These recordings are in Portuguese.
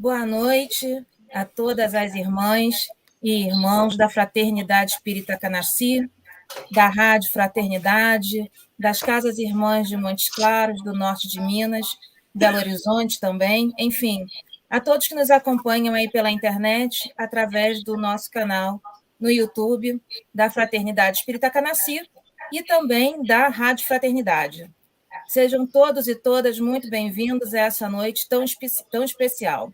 Boa noite a todas as irmãs e irmãos da Fraternidade Espírita Canassi, da Rádio Fraternidade, das Casas Irmãs de Montes Claros, do norte de Minas, Belo Horizonte também, enfim, a todos que nos acompanham aí pela internet, através do nosso canal no YouTube, da Fraternidade Espírita Canassi e também da Rádio Fraternidade. Sejam todos e todas muito bem-vindos a essa noite tão especial.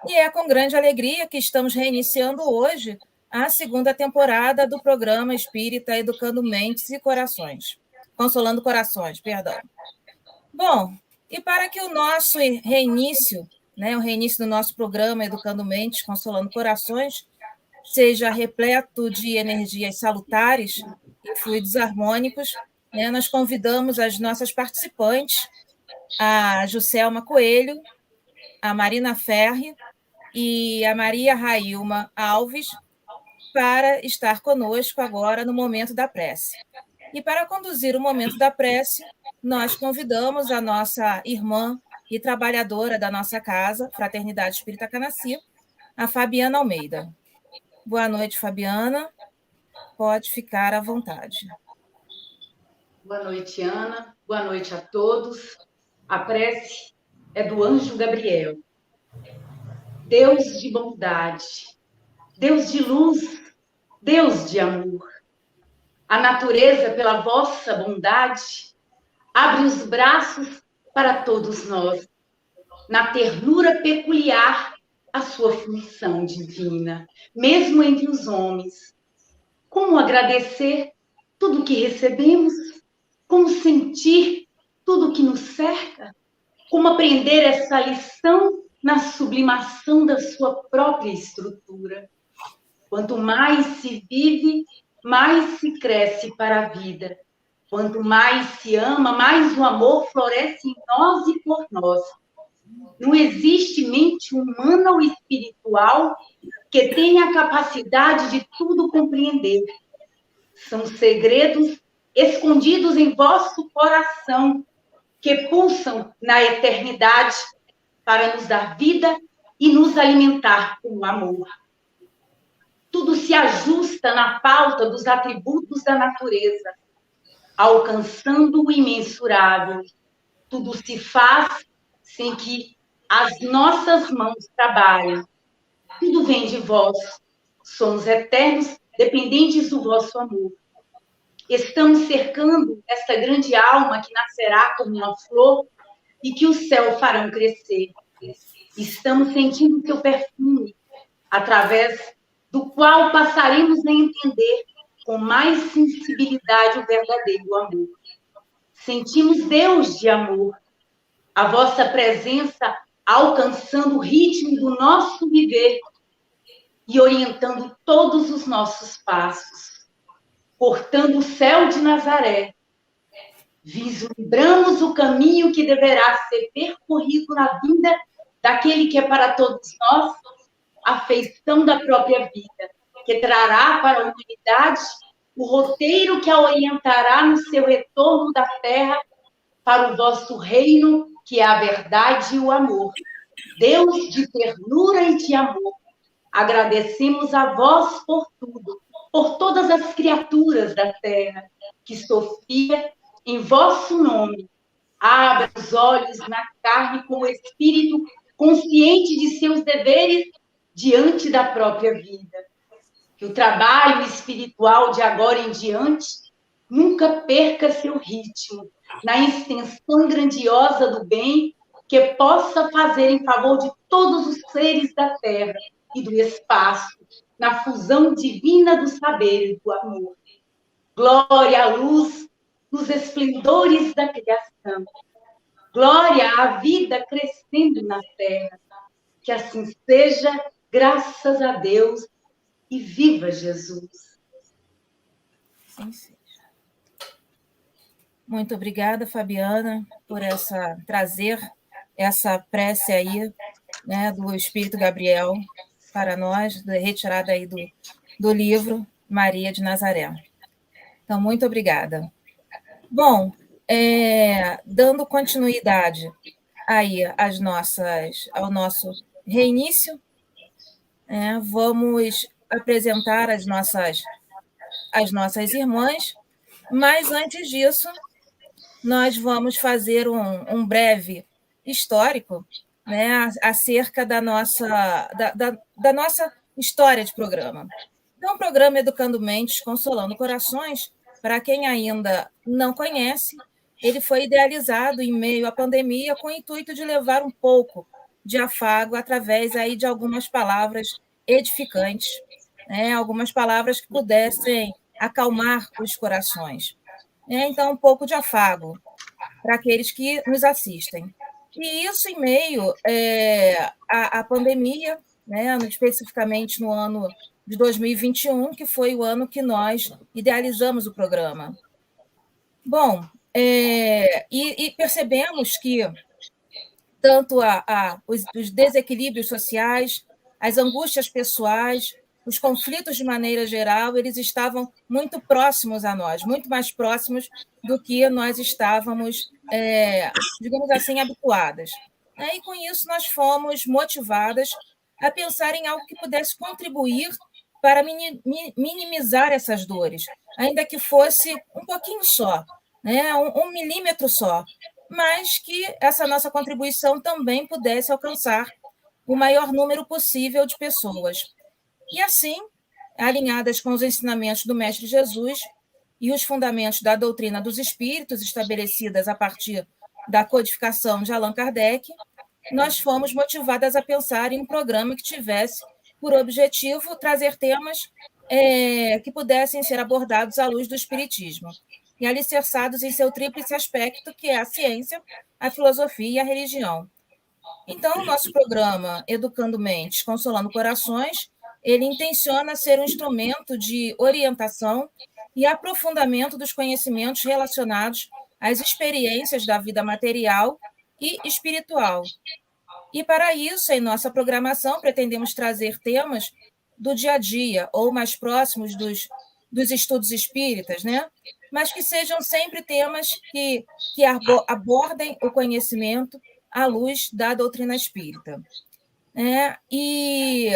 E é com grande alegria que estamos reiniciando hoje a segunda temporada do programa Espírita Educando Mentes e Corações. Consolando Corações, perdão. Bom, e para que o nosso reinício, o reinício do nosso programa Educando Mentes, Consolando Corações, seja repleto de energias salutares e fluidos harmônicos, nós convidamos as nossas participantes, a Juscelma Coelho, a Marina Ferri e a Maria Railma Alves, para estar conosco agora no momento da prece. E para conduzir o momento da prece, nós convidamos a nossa irmã e trabalhadora da nossa casa, Fraternidade Espírita Canassi, a Fabiana Almeida. Boa noite, Fabiana. Pode ficar à vontade. Boa noite, Ana. Boa noite a todos. A prece é do anjo Gabriel. Deus de bondade, Deus de luz, Deus de amor. A natureza, pela vossa bondade, abre os braços para todos nós. Na ternura peculiar, a sua função divina, mesmo entre os homens. Como agradecer tudo que recebemos? Como sentir tudo que nos cerca? Como aprender essa lição na sublimação da sua própria estrutura? Quanto mais se vive, mais se cresce para a vida. Quanto mais se ama, mais o amor floresce em nós e por nós. Não existe mente humana ou espiritual que tenha a capacidade de tudo compreender. São segredos escondidos em vosso coração, que pulsam na eternidade para nos dar vida e nos alimentar com o amor. Tudo se ajusta na pauta dos atributos da natureza, alcançando o imensurável. Tudo se faz sem que as nossas mãos trabalhem. Tudo vem de vós. Somos eternos, dependentes do vosso amor. Estamos cercando esta grande alma que nascerá como uma flor e que o céu farão crescer. Estamos sentindo seu perfume, através do qual passaremos a entender com mais sensibilidade o verdadeiro amor. Sentimos Deus de amor, a vossa presença alcançando o ritmo do nosso viver e orientando todos os nossos passos, cortando o céu de Nazaré. Vislumbramos o caminho que deverá ser percorrido na vinda daquele que é para todos nós a feição da própria vida, que trará para a humanidade o roteiro que a orientará no seu retorno da terra para o vosso reino, que é a verdade e o amor. Deus de ternura e de amor, agradecemos a vós por tudo, por todas as criaturas da terra, que Sofia, em vosso nome, abra os olhos na carne com o espírito consciente de seus deveres diante da própria vida. Que o trabalho espiritual de agora em diante nunca perca seu ritmo, na extensão grandiosa do bem que possa fazer em favor de todos os seres da terra e do espaço, na fusão divina do saber e do amor. Glória à luz nos esplendores da criação. Glória à vida crescendo na terra. Que assim seja, graças a Deus, e viva Jesus. Sim, sim. Muito obrigada, Fabiana, por trazer essa prece aí, do Espírito Gabriel para nós, retirada aí do livro Maria de Nazaré. Então, muito obrigada. Bom, dando continuidade aí ao nosso reinício, vamos apresentar as nossas irmãs, mas antes disso, nós vamos fazer um breve histórico, né, acerca da nossa história de programa. Então, o programa Educando Mentes, Consolando Corações, para quem ainda não conhece, ele foi idealizado em meio à pandemia com o intuito de levar um pouco de afago através aí de algumas palavras edificantes, né, algumas palavras que pudessem acalmar os corações. Então, um pouco de afago para aqueles que nos assistem. E isso em meio à pandemia, né, especificamente no ano de 2021, que foi o ano que nós idealizamos o programa. Bom, e percebemos que tanto os desequilíbrios sociais, as angústias pessoais, os conflitos de maneira geral, eles estavam muito próximos a nós, muito mais próximos do que nós estávamos, digamos assim, habituadas. E com isso nós fomos motivadas a pensar em algo que pudesse contribuir para minimizar essas dores, ainda que fosse um pouquinho só, né? Um milímetro só, mas que essa nossa contribuição também pudesse alcançar o maior número possível de pessoas. E assim, alinhadas com os ensinamentos do Mestre Jesus e os fundamentos da doutrina dos espíritos estabelecidas a partir da codificação de Allan Kardec, nós fomos motivadas a pensar em um programa que tivesse por objetivo trazer temas que pudessem ser abordados à luz do Espiritismo e alicerçados em seu tríplice aspecto, que é a ciência, a filosofia e a religião. Então, o nosso programa Educando Mentes, Consolando Corações, ele intenciona ser um instrumento de orientação e aprofundamento dos conhecimentos relacionados às experiências da vida material e espiritual. E, para isso, em nossa programação, pretendemos trazer temas do dia a dia, ou mais próximos dos estudos espíritas, né? Mas que sejam sempre temas que abordem o conhecimento à luz da doutrina espírita, e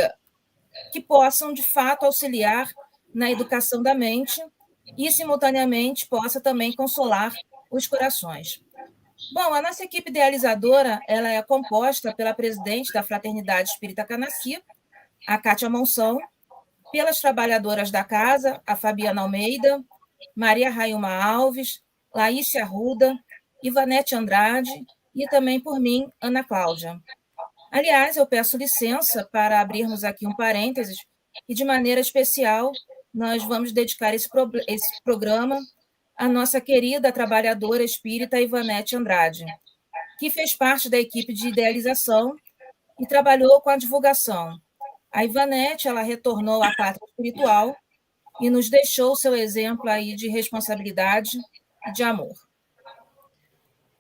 que possam, de fato, auxiliar na educação da mente e, simultaneamente, possa também consolar os corações. Bom, a nossa equipe idealizadora ela é composta pela presidente da Fraternidade Espírita Canassi, a Kátia Monção, pelas trabalhadoras da casa, a Fabiana Almeida, Maria Railma Alves, Laícia Arruda, Ivanete Andrade e também por mim, Ana Cláudia. Aliás, eu peço licença para abrirmos aqui um parênteses e, de maneira especial, nós vamos dedicar esse programa à nossa querida trabalhadora espírita Ivanete Andrade, que fez parte da equipe de idealização e trabalhou com a divulgação. A Ivanete, ela retornou à pátria espiritual e nos deixou seu exemplo aí de responsabilidade e de amor.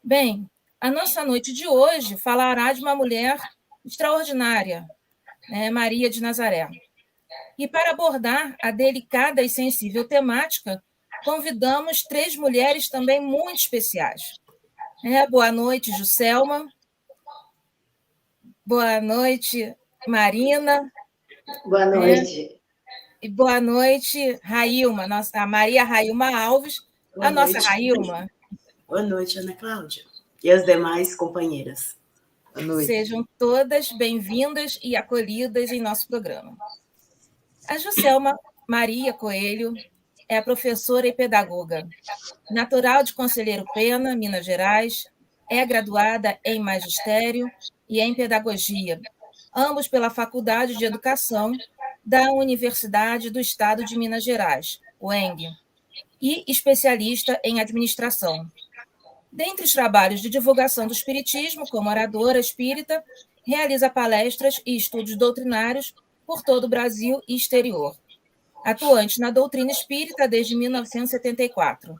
Bem, a nossa noite de hoje falará de uma mulher extraordinária, Maria de Nazaré. E para abordar a delicada e sensível temática, convidamos 3 mulheres também muito especiais. Boa noite, Juscelma. Boa noite, Marina. Boa noite. E boa noite, Railma, a Maria Railma Alves, boa nossa noite. Railma. Boa noite, Ana Cláudia. E as demais companheiras. Boa noite. Sejam todas bem-vindas e acolhidas em nosso programa. A Juscelma Maria Coelho é professora e pedagoga, natural de Conselheiro Pena, Minas Gerais, é graduada em Magistério e em Pedagogia, ambos pela Faculdade de Educação da Universidade do Estado de Minas Gerais, UENG, e especialista em administração. Dentre os trabalhos de divulgação do espiritismo, como oradora espírita, realiza palestras e estudos doutrinários por todo o Brasil e exterior. Atuante na doutrina espírita desde 1974.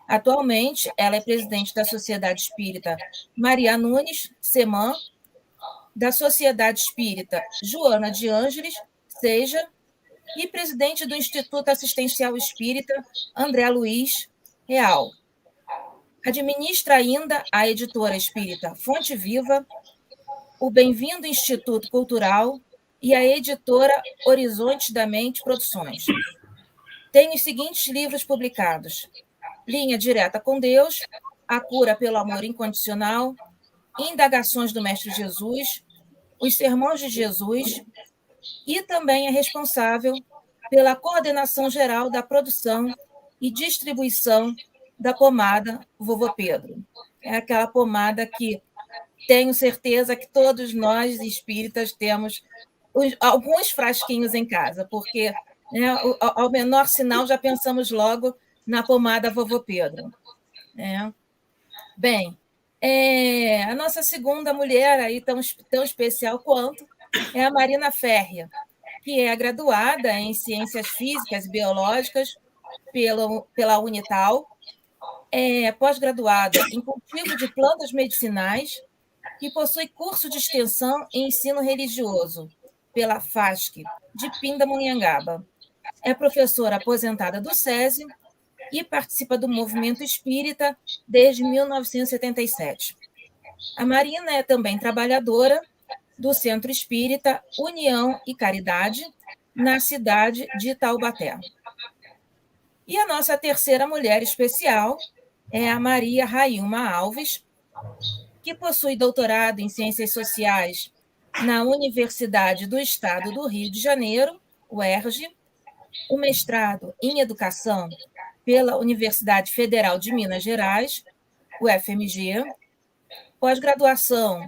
Atualmente, ela é presidente da Sociedade Espírita Maria Nunes, SEMAN, da Sociedade Espírita Joana de Ângeles, SEJA, e presidente do Instituto Assistencial Espírita André Luiz Real. Administra ainda a editora espírita Fonte Viva, o Bem-vindo Instituto Cultural e a editora Horizonte da Mente Produções. Tem os seguintes livros publicados: Linha Direta com Deus, A Cura pelo Amor Incondicional, Indagações do Mestre Jesus, Os Sermões de Jesus, e também é responsável pela coordenação geral da produção e distribuição da pomada Vovô Pedro. É aquela pomada que tenho certeza que todos nós espíritas temos alguns frasquinhos em casa, porque, né, ao menor sinal já pensamos logo na pomada Vovô Pedro. Né? Bem, a nossa segunda mulher aí tão especial quanto é a Marina Férrea, que é graduada em Ciências Físicas e Biológicas pela Unital, é pós-graduada em Cultivo de Plantas Medicinais e possui curso de extensão em ensino religioso pela FASC de Pindamonhangaba. É professora aposentada do SESI e participa do movimento espírita desde 1977. A Marina é também trabalhadora do Centro Espírita União e Caridade, na cidade de Taubaté. E a nossa terceira mulher especial é a Maria Railma Alves, que possui doutorado em Ciências Sociais na Universidade do Estado do Rio de Janeiro, UERJ, o mestrado em Educação pela Universidade Federal de Minas Gerais, UFMG, pós-graduação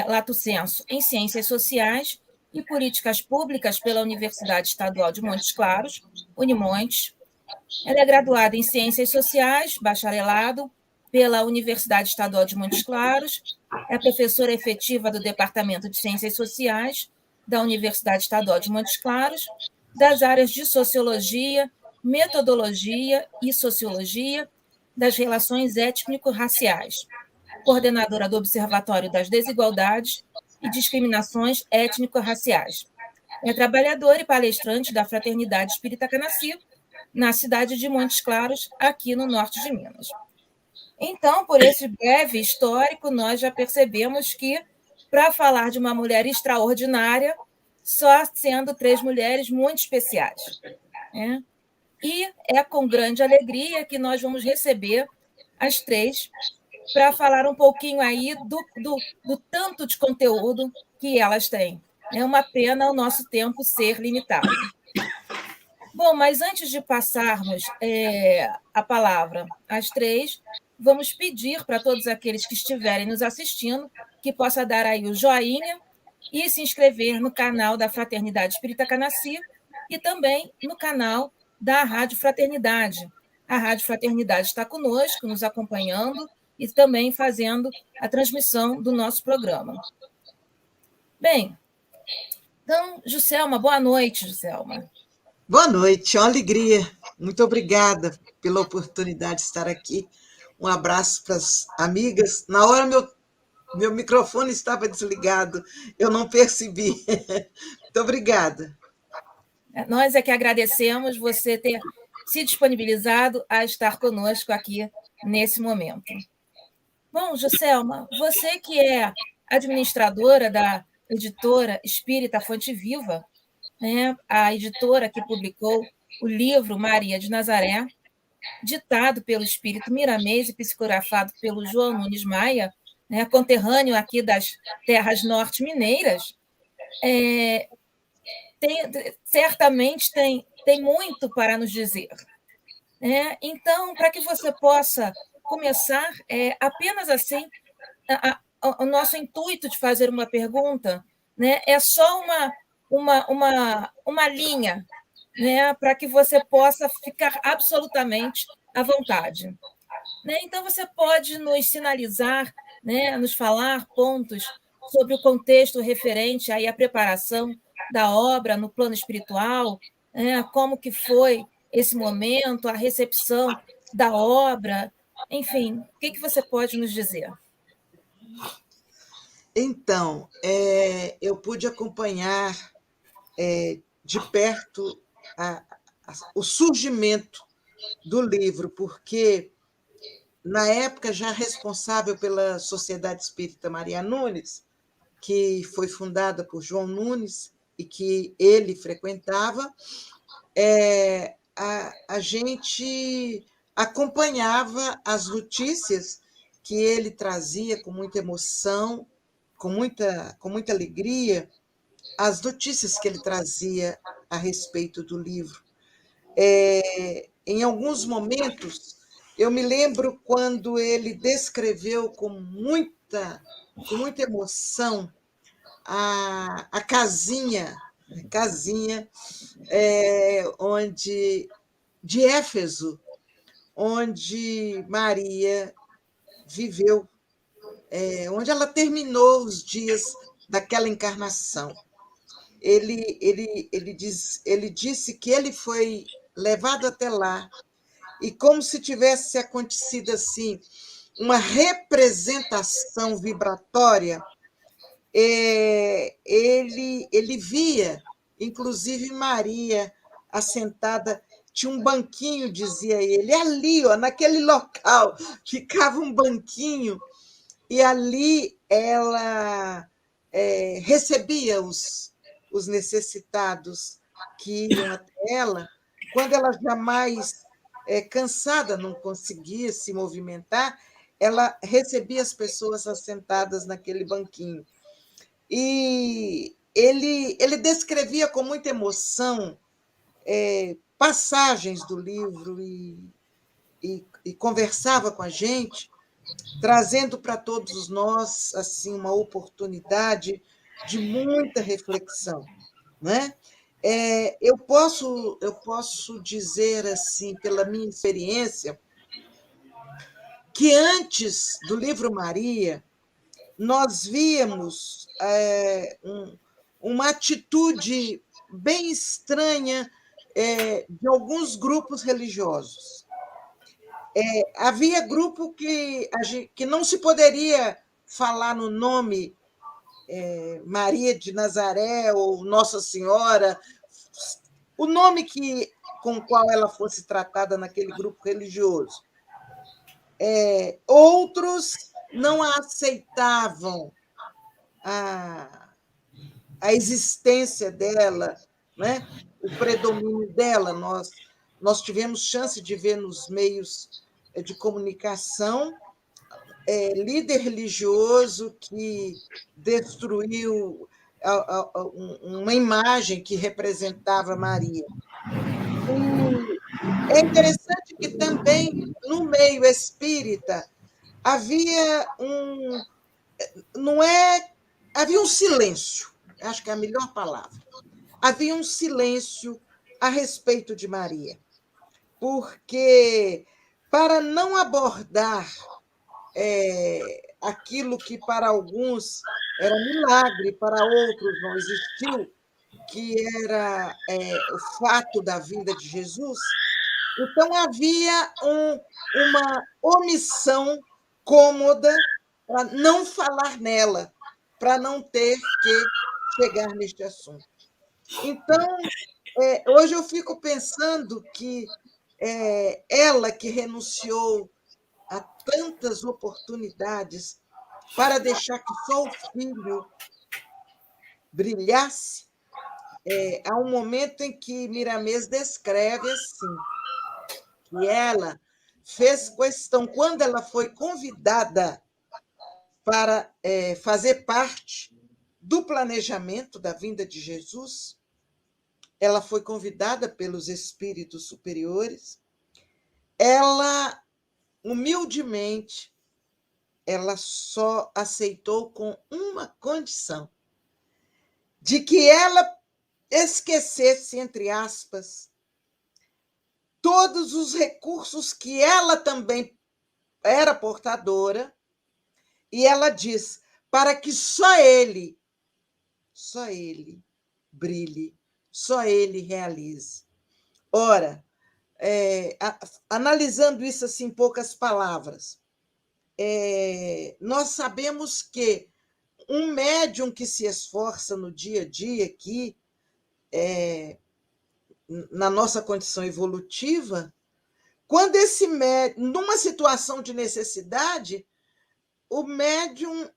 lato sensu em Ciências Sociais e Políticas Públicas pela Universidade Estadual de Montes Claros, Unimontes. Ela é graduada em Ciências Sociais, bacharelado, pela Universidade Estadual de Montes Claros, é professora efetiva do Departamento de Ciências Sociais da Universidade Estadual de Montes Claros, das áreas de Sociologia, Metodologia e Sociologia das Relações Étnico-Raciais, coordenadora do Observatório das Desigualdades e Discriminações Étnico-Raciais. É trabalhadora e palestrante da Fraternidade Espírita Canassi, na cidade de Montes Claros, aqui no norte de Minas. Então, por esse breve histórico, nós já percebemos que, para falar de uma mulher extraordinária, só sendo 3 mulheres muito especiais. Né? E é com grande alegria que nós vamos receber as 3 para falar um pouquinho aí do tanto de conteúdo que elas têm. É uma pena o nosso tempo ser limitado. Bom, mas antes de passarmos a palavra às 3, vamos pedir para todos aqueles que estiverem nos assistindo que possa dar aí o joinha e se inscrever no canal da Fraternidade Espírita Canassi e também no canal da Rádio Fraternidade. A Rádio Fraternidade está conosco, nos acompanhando e também fazendo a transmissão do nosso programa. Bem, então, Juscelma, boa noite, Juscelma. Boa noite, é uma alegria. Muito obrigada pela oportunidade de estar aqui. Um abraço para as amigas. Na hora meu microfone estava desligado, eu não percebi. Muito obrigada. Nós é que agradecemos você ter se disponibilizado a estar conosco aqui nesse momento. Bom, Juscelma, você que é administradora da editora Espírita Fonte Viva, né, a editora que publicou o livro Maria de Nazaré, ditado pelo Espírito Miramês e psicografado pelo João Nunes Maia, né, conterrâneo aqui das terras norte-mineiras, certamente tem muito para nos dizer. Então, para que você possa começar, apenas assim, o nosso intuito de fazer uma pergunta, né, é só uma linha, né, para que você possa ficar absolutamente à vontade. Né? Então, você pode nos sinalizar, né, nos falar pontos sobre o contexto referente aí à preparação da obra no plano espiritual, né, como que foi esse momento, a recepção da obra, enfim, o que você pode nos dizer? Então, eu pude acompanhar de perto o surgimento do livro, porque, na época, já responsável pela Sociedade Espírita Maria Nunes, que foi fundada por João Nunes e que ele frequentava, a gente acompanhava as notícias que ele trazia com muita emoção, com muita alegria, as notícias que ele trazia a respeito do livro. Em alguns momentos, eu me lembro quando ele descreveu com muita emoção a casinha de Éfeso, onde Maria viveu, onde ela terminou os dias daquela encarnação. Ele disse que ele foi levado até lá, e como se tivesse acontecido assim, uma representação vibratória, ele via, inclusive, Maria assentada, tinha um banquinho, dizia ele, ali, ó, naquele local, ficava um banquinho, e ali ela recebia os necessitados que iam até ela, quando ela jamais, cansada, não conseguia se movimentar, ela recebia as pessoas assentadas naquele banquinho. E ele descrevia com muita emoção passagens do livro e conversava com a gente, trazendo para todos nós assim uma oportunidade de muita reflexão, né? Eu posso dizer assim, pela minha experiência, que antes do livro Maria, nós víamos uma atitude bem estranha de alguns grupos religiosos. Havia grupo que não se poderia falar no nome Maria de Nazaré ou Nossa Senhora, o nome com o qual ela fosse tratada naquele grupo religioso. Outros não a aceitavam, a existência dela, né? O predomínio dela. Nós tivemos chance de ver nos meios de comunicação líder religioso que destruiu uma imagem que representava Maria. E é interessante que também, no meio espírita, havia havia um silêncio, acho que é a melhor palavra. Havia um silêncio a respeito de Maria, porque, para não abordar aquilo que para alguns era milagre, para outros não existiu, que era o fato da vinda de Jesus, então havia uma omissão cômoda para não falar nela, para não ter que chegar neste assunto. Então, hoje eu fico pensando que ela que renunciou a tantas oportunidades para deixar que só o filho brilhasse, há um momento em que Miramês descreve assim, que ela fez questão, quando ela foi convidada para fazer parte do planejamento da vinda de Jesus, ela foi convidada pelos espíritos superiores, ela, humildemente, ela só aceitou com uma condição, de que ela esquecesse, entre aspas, todos os recursos que ela também era portadora, e ela diz, para que só ele brilhe, só ele realize. Ora, analisando isso assim, em poucas palavras, nós sabemos que um médium que se esforça no dia a dia aqui, na nossa condição evolutiva, quando esse médium, numa situação de necessidade,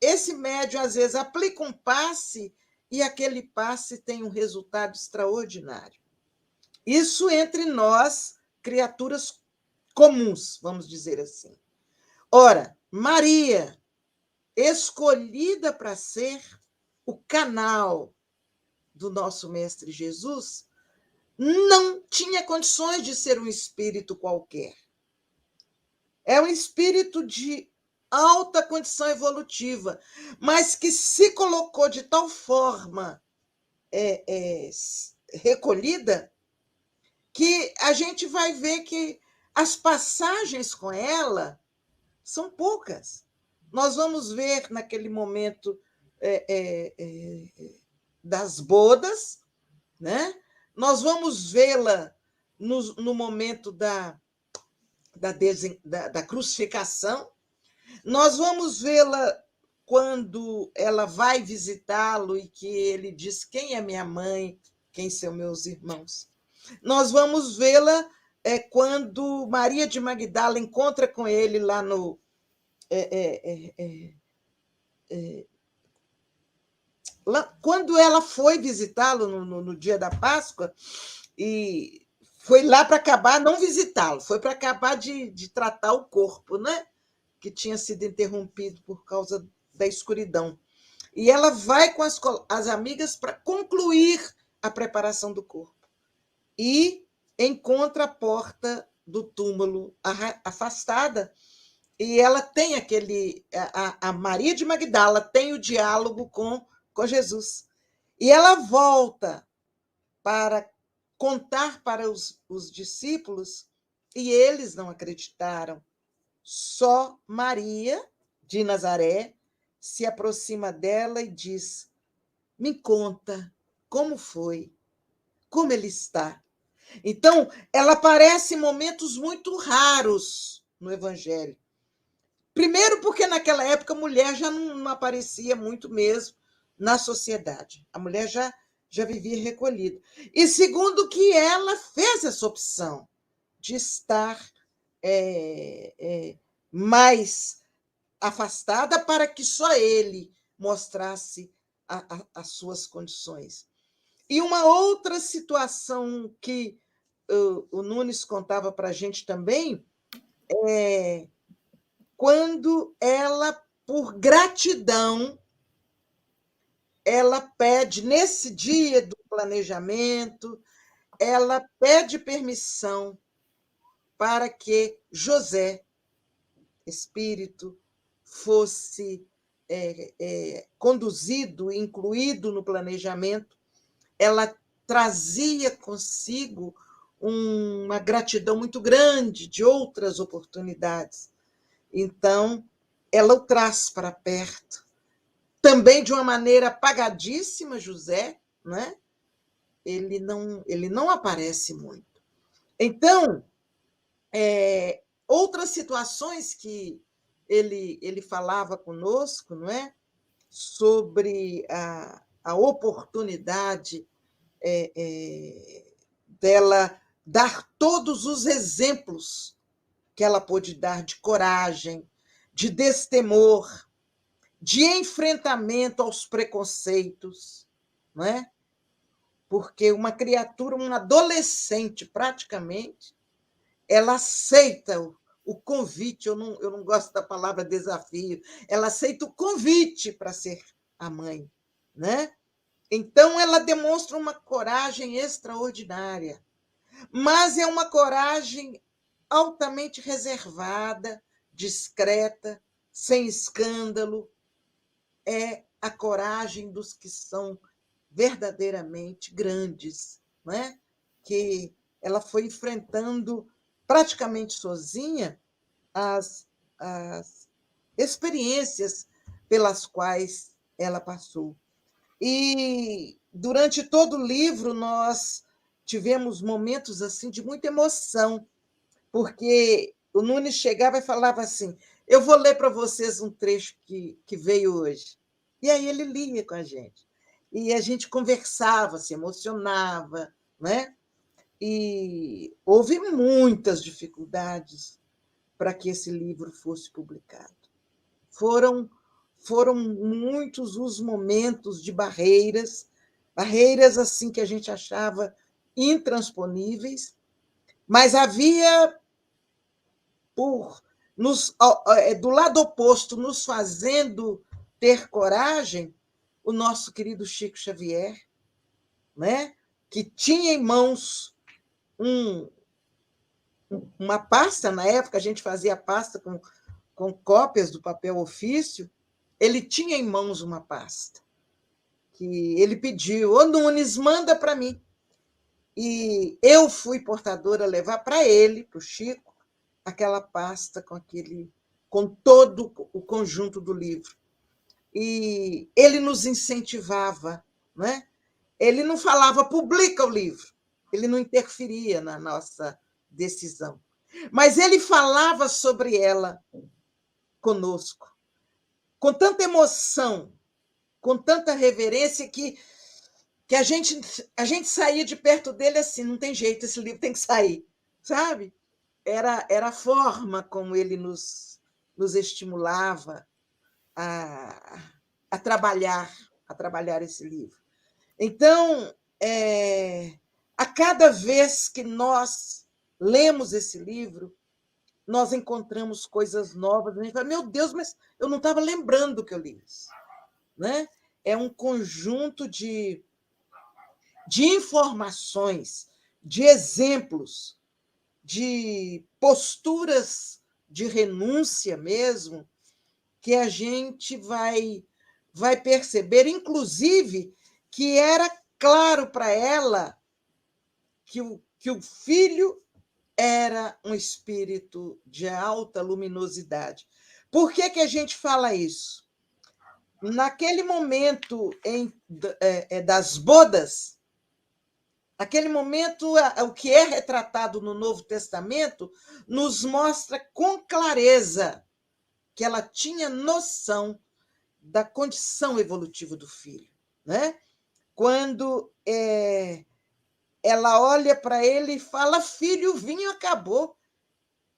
esse médium, às vezes, aplica um passe e aquele passe tem um resultado extraordinário. Isso entre nós, criaturas comuns, vamos dizer assim. Ora, Maria, escolhida para ser o canal do nosso Mestre Jesus, não tinha condições de ser um espírito qualquer. É um espírito de alta condição evolutiva, mas que se colocou de tal forma recolhida que a gente vai ver que as passagens com ela são poucas. Nós vamos ver naquele momento das bodas, né? Nós vamos vê-la no momento da crucificação, nós vamos vê-la quando ela vai visitá-lo e que ele diz quem é minha mãe, quem são meus irmãos. Nós vamos vê-la quando Maria de Magdala encontra com ele lá no... quando ela foi visitá-lo no dia da Páscoa, e foi lá para acabar, não visitá-lo, foi para acabar de tratar o corpo, né? Que tinha sido interrompido por causa da escuridão. E ela vai com as amigas para concluir a preparação do corpo. E encontra a porta do túmulo afastada, e ela tem a Maria de Magdala tem o diálogo com Jesus. E ela volta para contar para os discípulos, e eles não acreditaram. Só Maria de Nazaré se aproxima dela e diz: me conta como foi, como ele está. Então, ela aparece em momentos muito raros no Evangelho. Primeiro, porque naquela época a mulher já não aparecia muito mesmo na sociedade. A mulher já vivia recolhida. E segundo, que ela fez essa opção de estar mais afastada para que só ele mostrasse as suas condições. E uma outra situação que o Nunes contava para a gente também é quando ela, por gratidão, ela pede, nesse dia do planejamento, ela pede permissão para que José, espírito, fosse conduzido, incluído no planejamento. Ela trazia consigo uma gratidão muito grande de outras oportunidades. Então, ela o traz para perto. Também de uma maneira apagadíssima, José, né? Ele não aparece muito. Então, outras situações que ele falava conosco, não é? Sobre a oportunidade dela dar todos os exemplos que ela pôde dar de coragem, de destemor, de enfrentamento aos preconceitos, não é? Porque uma criatura, um adolescente, praticamente, ela aceita o convite, eu não gosto da palavra desafio, ela aceita o convite para ser a mãe, né? Então, ela demonstra uma coragem extraordinária, mas é uma coragem altamente reservada, discreta, sem escândalo. É a coragem dos que são verdadeiramente grandes, né? Que ela foi enfrentando praticamente sozinha as experiências pelas quais ela passou. E durante todo o livro nós tivemos momentos assim de muita emoção, porque o Nunes chegava e falava assim: eu vou ler para vocês um trecho que veio hoje. E aí ele lia com a gente. E a gente conversava, se emocionava, né? E houve muitas dificuldades para que esse livro fosse publicado. foram muitos os momentos de barreiras assim que a gente achava intransponíveis, mas havia do lado oposto, nos fazendo ter coragem, o nosso querido Chico Xavier, né? Que tinha em mãos uma pasta, na época a gente fazia pasta com cópias do papel ofício, ele tinha em mãos uma pasta, que ele pediu, ô Nunes, manda para mim. E eu fui portadora levar para ele, para o Chico, aquela pasta com todo o conjunto do livro. E ele nos incentivava, né? Ele não falava, publica o livro, ele não interferia na nossa decisão, mas ele falava sobre ela conosco, com tanta emoção, com tanta reverência, que a gente saía de perto dele assim, não tem jeito, esse livro tem que sair, sabe? Era a forma como ele nos estimulava a trabalhar esse livro. Então, a cada vez que nós lemos esse livro, nós encontramos coisas novas. A gente fala, meu Deus, mas eu não estava lembrando que eu li isso. Né? É um conjunto de informações, de exemplos, de posturas de renúncia mesmo, que a gente vai perceber, inclusive, que era claro para ela que o filho era um espírito de alta luminosidade. Por que a gente fala isso? Naquele momento das bodas, aquele momento, o que é retratado no Novo Testamento, nos mostra com clareza que ela tinha noção da condição evolutiva do filho, né? Quando ela olha para ele e fala, filho, o vinho acabou.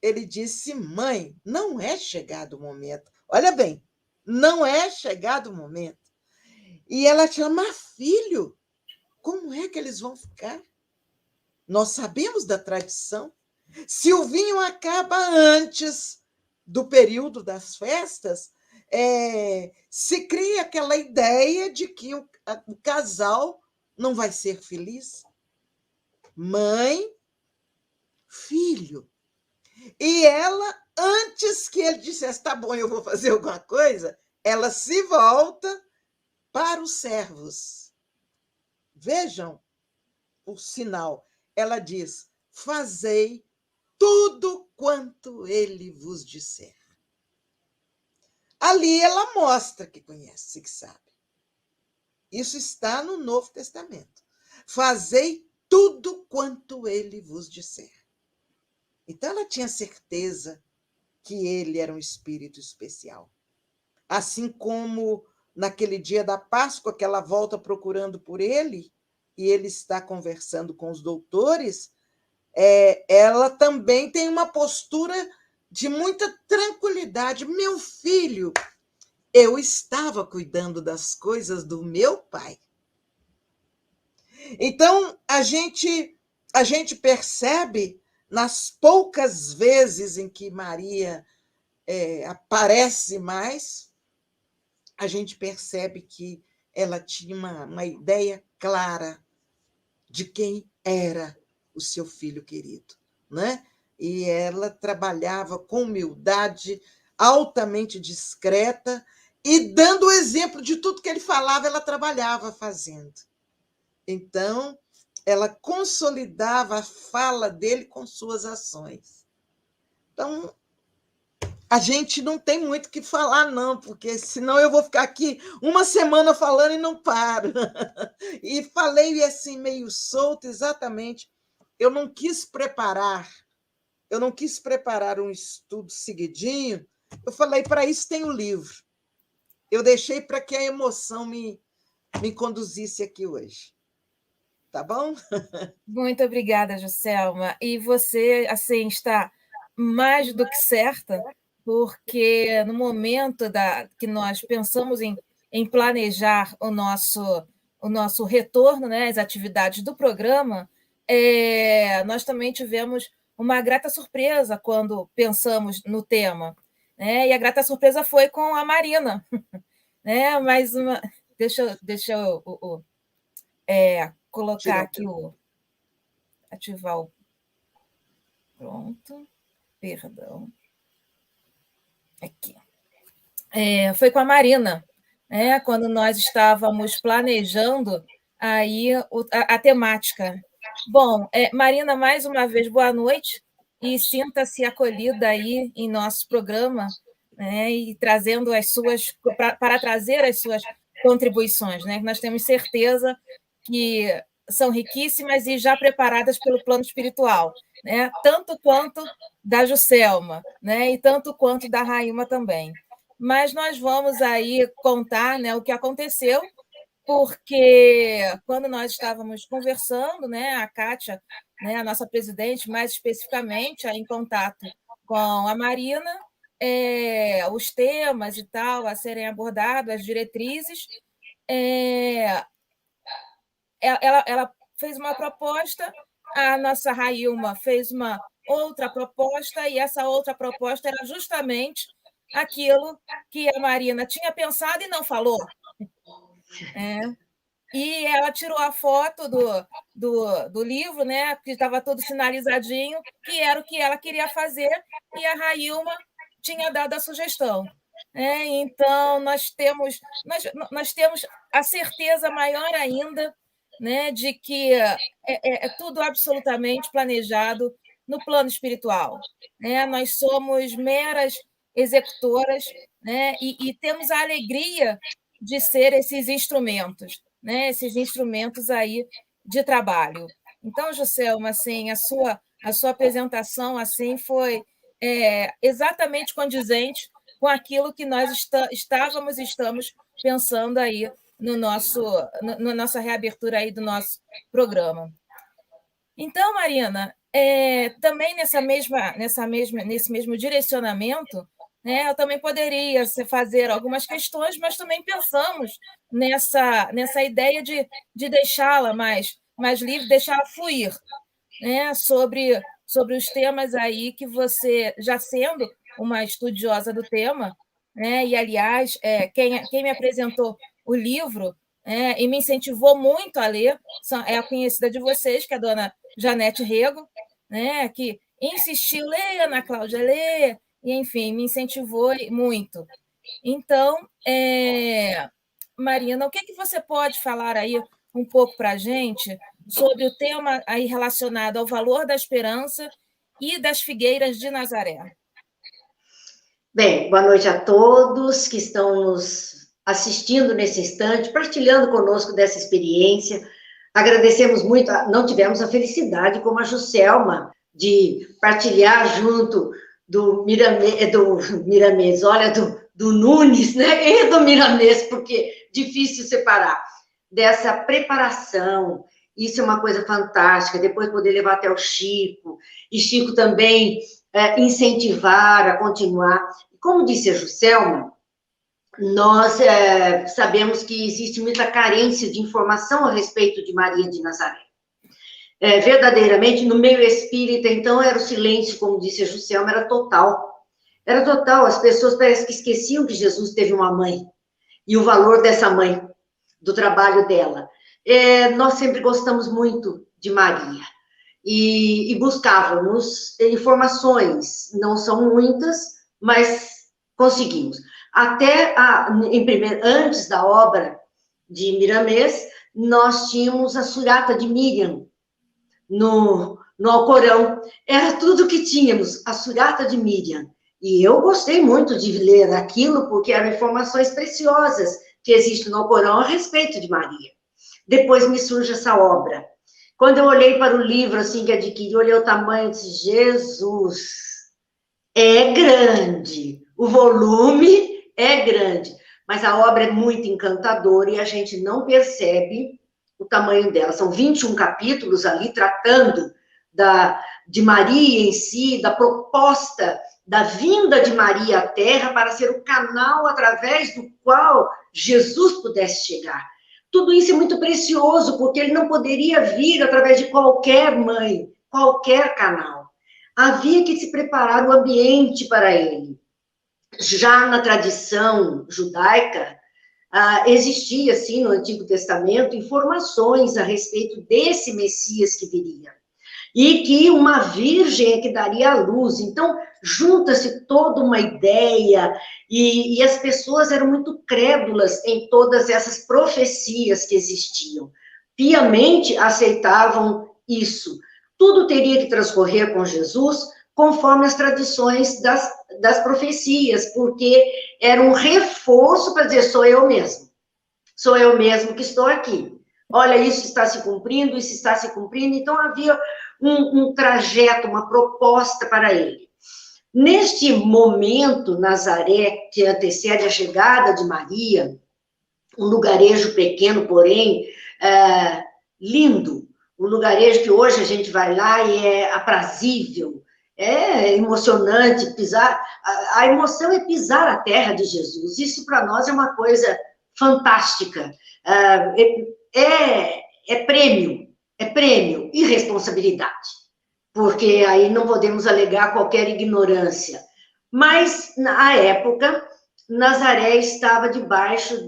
Ele disse, mãe, não é chegado o momento. Olha bem, não é chegado o momento. E ela chama, filho, como é que eles vão ficar? Nós sabemos da tradição. Se o vinho acaba antes do período das festas, se cria aquela ideia de que o casal não vai ser feliz. Mãe, filho. E ela, antes que ele dissesse, tá bom, eu vou fazer alguma coisa, ela se volta para os servos. Vejam o sinal. Ela diz, fazei tudo quanto ele vos disser. Ali ela mostra que conhece, que sabe. Isso está no Novo Testamento. Fazei tudo quanto ele vos disser. Então ela tinha certeza que ele era um espírito especial. Assim como naquele dia da Páscoa, que ela volta procurando por ele, e ele está conversando com os doutores, ela também tem uma postura de muita tranquilidade. Meu filho, eu estava cuidando das coisas do meu pai. Então, a gente percebe, nas poucas vezes em que Maria aparece mais, a gente percebe que ela tinha uma ideia clara de quem era o seu filho querido, né? E ela trabalhava com humildade, altamente discreta, e dando o exemplo de tudo que ele falava, ela trabalhava fazendo. Então, ela consolidava a fala dele com suas ações. Então, a gente não tem muito o que falar, não, porque senão eu vou ficar aqui uma semana falando e não paro. E falei assim, meio solto, exatamente. Eu não quis preparar um estudo seguidinho. Eu falei, para isso tem o livro. Eu deixei para que a emoção me conduzisse aqui hoje. Tá bom? Muito obrigada, Joselma. E você, assim, está mais do que certa porque no momento que nós pensamos em planejar o nosso retorno, né, às atividades do programa, nós também tivemos uma grata surpresa quando pensamos no tema, né? E a grata surpresa foi com a Marina, né? Mais uma, deixa eu colocar aqui ativar o pronto, perdão, aqui. Foi com a Marina, né? Quando nós estávamos planejando aí a temática. Bom, Marina, mais uma vez, boa noite e sinta-se acolhida aí em nosso programa, né? E trazendo para trazer as suas contribuições, né? Nós temos certeza que são riquíssimas e já preparadas pelo plano espiritual, né? Tanto quanto da Juscelma, né? E tanto quanto da Raíma também. Mas nós vamos aí contar, né, o que aconteceu, porque quando nós estávamos conversando, né, a Kátia, né, a nossa presidente, mais especificamente, em contato com a Marina, os temas e tal a serem abordados, as diretrizes, ela fez uma proposta, a nossa Raíma fez uma outra proposta, e essa outra proposta era justamente aquilo que a Marina tinha pensado e não falou. E ela tirou a foto do livro, né, que estava todo sinalizadinho, que era o que ela queria fazer, e a Raíma tinha dado a sugestão. Então, nós temos a certeza maior ainda, né, de que é tudo absolutamente planejado no plano espiritual. Né? Nós somos meras executoras, né, e temos a alegria de ser esses instrumentos, né, esses instrumentos aí de trabalho. Então, Juscelma, assim, a sua apresentação assim foi exatamente condizente com aquilo que nós estávamos e estamos pensando aí na nossa reabertura aí do nosso programa. Então, Marina, também nesse mesmo direcionamento, né, eu também poderia fazer algumas questões, mas também pensamos nessa ideia de deixá-la mais livre, deixá-la fluir, né, sobre os temas aí que você, já sendo uma estudiosa do tema, né, e, aliás, quem me apresentou o livro e me incentivou muito a ler é a conhecida de vocês, que é a dona Janete Rego, né, que insistiu, leia, Ana Cláudia, leia, e, enfim, me incentivou muito. Então, Marina, o que você pode falar aí um pouco para a gente sobre o tema aí relacionado ao valor da esperança e das figueiras de Nazaré? Bem, boa noite a todos que estão nos assistindo nesse instante, partilhando conosco dessa experiência. Agradecemos muito, não tivemos a felicidade, como a Juscelma, de partilhar junto do Miramês, olha, do Nunes, né? E do Miramês, porque difícil separar, dessa preparação. Isso é uma coisa fantástica, depois poder levar até o Chico, e Chico também incentivar a continuar. Como disse a Juscelma, nós sabemos que existe muita carência de informação a respeito de Maria de Nazaré. Verdadeiramente, no meio espírita, então, era o silêncio, como disse a Juscelma, era total. Era total, as pessoas parece que esqueciam que Jesus teve uma mãe, e o valor dessa mãe, do trabalho dela. Nós sempre gostamos muito de Maria, e buscávamos informações, não são muitas, mas conseguimos. Até, antes da obra de Miramês, nós tínhamos a Surata de Miriam, no Alcorão. Era tudo que tínhamos, a Surata de Miriam. E eu gostei muito de ler aquilo, porque eram informações preciosas que existem no Alcorão a respeito de Maria. Depois me surge essa obra. Quando eu olhei para o livro, assim, que adquiri, olhei o tamanho e disse, Jesus, é grande, o volume é grande, mas a obra é muito encantadora e a gente não percebe o tamanho dela. São 21 capítulos ali tratando de Maria em si, da proposta da vinda de Maria à Terra para ser o canal através do qual Jesus pudesse chegar. Tudo isso é muito precioso, porque ele não poderia vir através de qualquer mãe, qualquer canal. Havia que se preparar o ambiente para ele. Já na tradição judaica, existia, assim, no Antigo Testamento, informações a respeito desse Messias que viria. E que uma virgem é que daria a luz. Então, junta-se toda uma ideia, e as pessoas eram muito crédulas em todas essas profecias que existiam. Piamente aceitavam isso. Tudo teria que transcorrer com Jesus conforme as tradições das profecias, porque era um reforço para dizer, sou eu mesmo que estou aqui. Olha, isso está se cumprindo, isso está se cumprindo. Então, havia um trajeto, uma proposta para ele. Neste momento, Nazaré, que antecede a chegada de Maria, um lugarejo pequeno, porém, lindo, um lugarejo que hoje a gente vai lá e é aprazível, é emocionante pisar, a emoção é pisar a terra de Jesus, isso para nós é uma coisa fantástica, é prêmio e responsabilidade, porque aí não podemos alegar qualquer ignorância. Mas, na época, Nazaré estava debaixo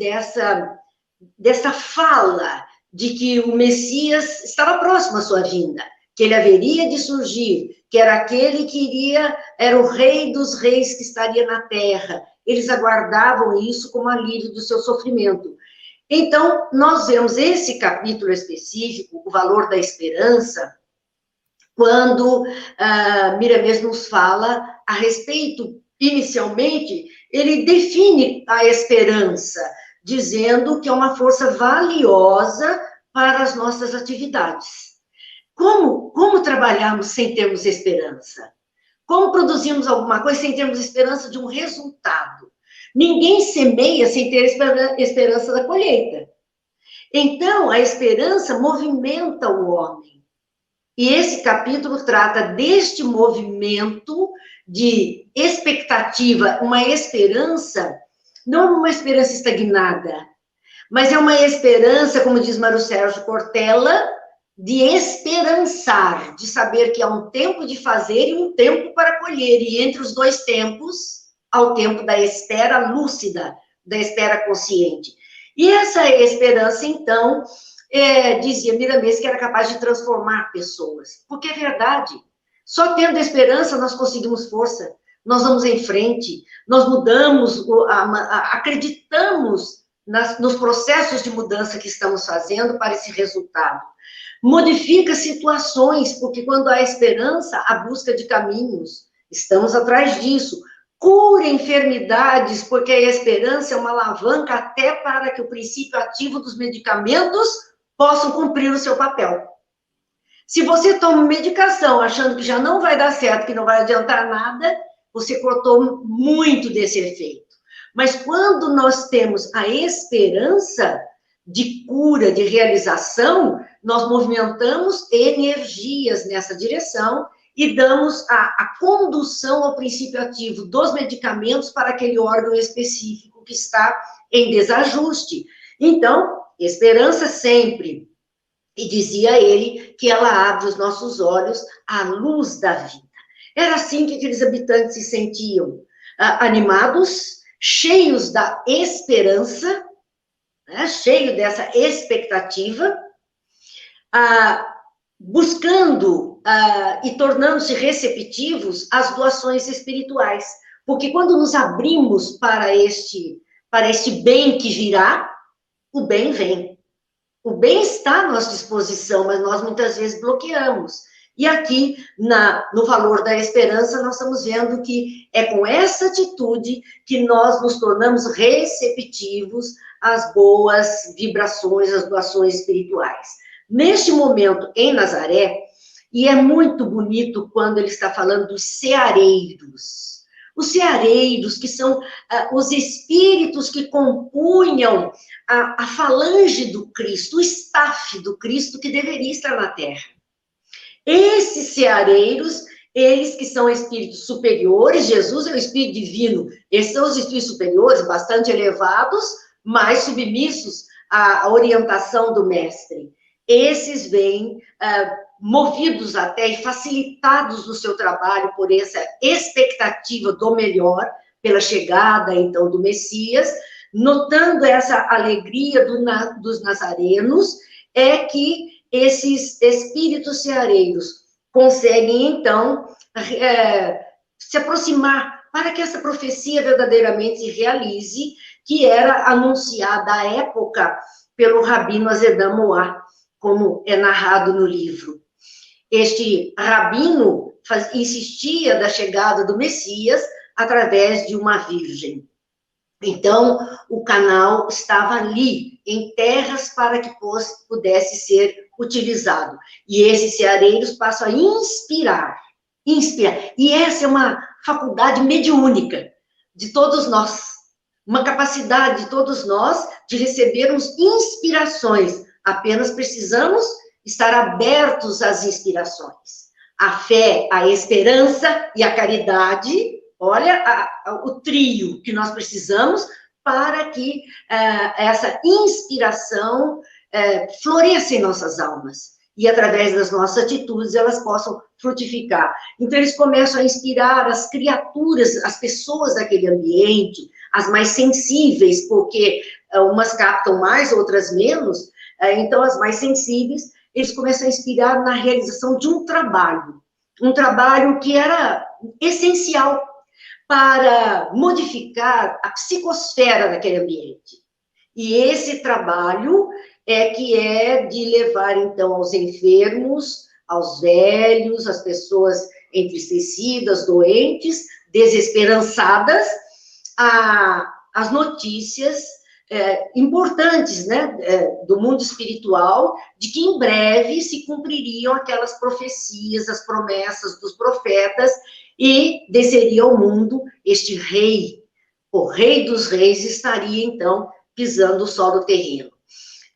dessa fala de que o Messias estava próximo à sua vinda, que ele haveria de surgir, que era aquele que era o rei dos reis que estaria na terra. Eles aguardavam isso como alívio do seu sofrimento. Então, nós vemos esse capítulo específico, o valor da esperança, quando Miramês nos fala a respeito, inicialmente, ele define a esperança, dizendo que é uma força valiosa para as nossas atividades. Como trabalharmos sem termos esperança? Como produzimos alguma coisa sem termos esperança de um resultado? Ninguém semeia sem ter esperança da colheita. Então, a esperança movimenta o homem. E esse capítulo trata deste movimento de expectativa, uma esperança, não uma esperança estagnada, mas é uma esperança, como diz Mário Sérgio Cortella, de esperançar, de saber que há um tempo de fazer e um tempo para colher, e entre os dois tempos, há o tempo da espera lúcida, da espera consciente. E essa esperança, então, dizia Miramês que era capaz de transformar pessoas, porque é verdade, só tendo esperança nós conseguimos força, nós vamos em frente, nós mudamos, acreditamos nos processos de mudança que estamos fazendo para esse resultado. Modifica situações, porque quando há esperança, há busca de caminhos, estamos atrás disso. Cura enfermidades, porque a esperança é uma alavanca até para que o princípio ativo dos medicamentos possam cumprir o seu papel. Se você toma medicação achando que já não vai dar certo, que não vai adiantar nada, você cortou muito desse efeito. Mas quando nós temos a esperança de cura, de realização, nós movimentamos energias nessa direção e damos a condução ao princípio ativo dos medicamentos para aquele órgão específico que está em desajuste. Então, esperança sempre. E dizia ele que ela abre os nossos olhos à luz da vida. Era assim que aqueles habitantes se sentiam, animados, cheios da esperança, né, cheio dessa expectativa, buscando e tornando-se receptivos às doações espirituais. Porque quando nos abrimos para este bem que virá, o bem vem. O bem está à nossa disposição, mas nós muitas vezes bloqueamos. E aqui, no valor da esperança, nós estamos vendo que é com essa atitude que nós nos tornamos receptivos às boas vibrações, às doações espirituais. Neste momento, em Nazaré, e é muito bonito quando ele está falando dos ceareiros. Os ceareiros, que são os espíritos que compunham a falange do Cristo, o staff do Cristo que deveria estar na Terra. Esses ceareiros, Eles que são espíritos superiores, Jesus é o espírito divino, esses são os espíritos superiores, bastante elevados, mas submissos à orientação do mestre. Esses vêm movidos até e facilitados no seu trabalho por essa expectativa do melhor, pela chegada, então, do Messias, notando essa alegria dos nazarenos, é que esses espíritos ceareiros conseguem, então, se aproximar para que essa profecia verdadeiramente se realize, que era anunciada à época pelo Rabino Azedã Moá, como é narrado no livro. Este rabino insistia da chegada do Messias através de uma virgem. Então, o canal estava ali, em terras, para que pudesse ser utilizado. E esses ceareiros passam a inspirar. E essa é uma faculdade mediúnica de todos nós, uma capacidade de todos nós de recebermos inspirações. Apenas precisamos estar abertos às inspirações. A fé, a esperança e a caridade, olha o trio que nós precisamos para que essa inspiração floresça em nossas almas. E através das nossas atitudes elas possam frutificar. Então eles começam a inspirar as criaturas, as pessoas daquele ambiente, as mais sensíveis, porque umas captam mais, outras menos. Então as mais sensíveis, eles começam a inspirar na realização de um trabalho que era essencial para modificar a psicosfera daquele ambiente. E esse trabalho é de levar, então, aos enfermos, aos velhos, às pessoas entristecidas, doentes, desesperançadas, as notícias importantes, né, do mundo espiritual, de que em breve se cumpririam aquelas profecias, as promessas dos profetas, e desceria ao mundo este rei. O rei dos reis estaria, então, pisando o solo terreno.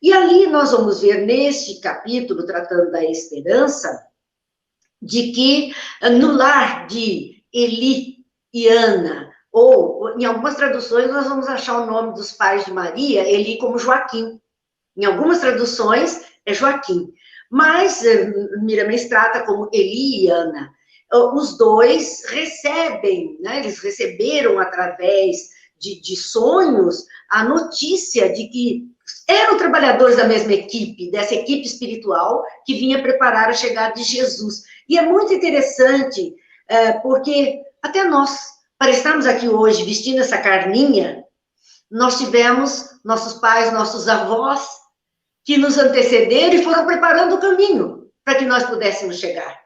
E ali nós vamos ver, neste capítulo, tratando da esperança, de que no lar de Eli e Ana, ou em algumas traduções nós vamos achar o nome dos pais de Maria, Eli como Joaquim. Em algumas traduções é Joaquim. Mas Miramês trata como Eli e Ana. Os dois recebem, né, eles receberam através de sonhos a notícia de que eram trabalhadores da mesma equipe, dessa equipe espiritual que vinha preparar a chegada de Jesus. E é muito interessante, porque até nós, para estarmos aqui hoje vestindo essa carninha, nós tivemos nossos pais, nossos avós, que nos antecederam e foram preparando o caminho para que nós pudéssemos chegar.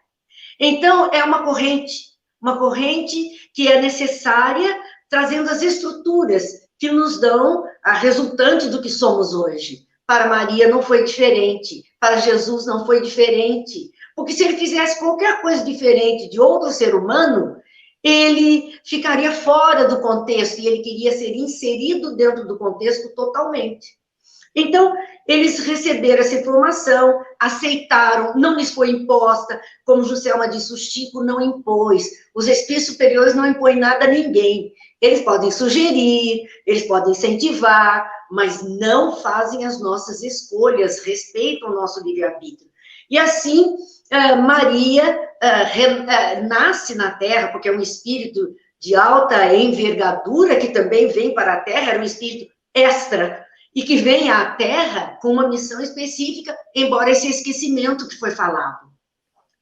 Então, é uma corrente que é necessária, trazendo as estruturas que nos dão a resultante do que somos hoje. Para Maria não foi diferente, para Jesus não foi diferente, porque se ele fizesse qualquer coisa diferente de outro ser humano, ele ficaria fora do contexto, e ele queria ser inserido dentro do contexto totalmente. Então, eles receberam essa informação, aceitaram, não lhes foi imposta, como Juscelma disse, o Chico não impôs, os espíritos superiores não impõem nada a ninguém. Eles podem sugerir, eles podem incentivar, mas não fazem as nossas escolhas, respeitam o nosso livre-arbítrio. E assim, Maria nasce na Terra, porque é um espírito de alta envergadura, que também vem para a Terra, era um espírito extra, e que vem à Terra com uma missão específica, embora esse esquecimento que foi falado.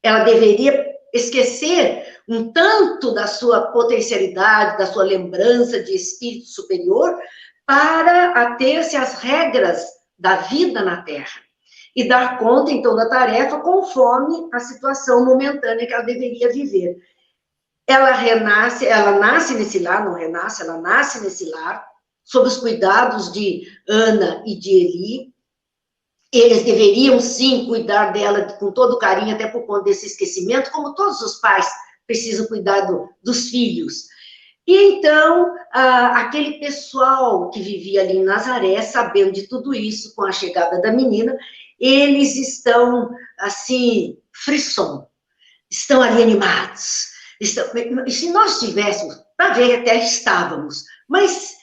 Ela deveria esquecer um tanto da sua potencialidade, da sua lembrança de espírito superior, para ater-se às regras da vida na Terra. E dar conta, então, da tarefa conforme a situação momentânea que ela deveria viver. Ela nasce nesse lar, não renasce, ela nasce nesse lar, sob os cuidados de Ana e de Eli. Eles deveriam, sim, cuidar dela com todo carinho, até por conta desse esquecimento, como todos os pais precisam cuidar dos filhos. E então, aquele pessoal que vivia ali em Nazaré, sabendo de tudo isso, com a chegada da menina, eles estão, assim, frisson. estão ali animados. E se nós tivéssemos, para ver, até estávamos, mas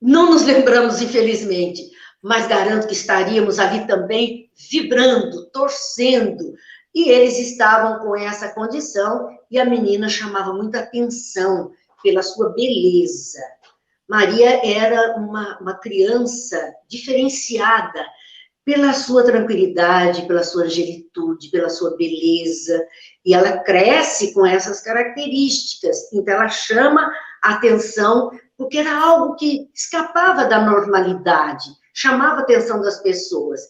não nos lembramos, infelizmente, mas garanto que estaríamos ali também vibrando, torcendo, e eles estavam com essa condição, e a menina chamava muita atenção pela sua beleza. Maria era uma criança diferenciada pela sua tranquilidade, pela sua angelitude, pela sua beleza, e ela cresce com essas características, então ela chama a atenção, porque era algo que escapava da normalidade, chamava a atenção das pessoas.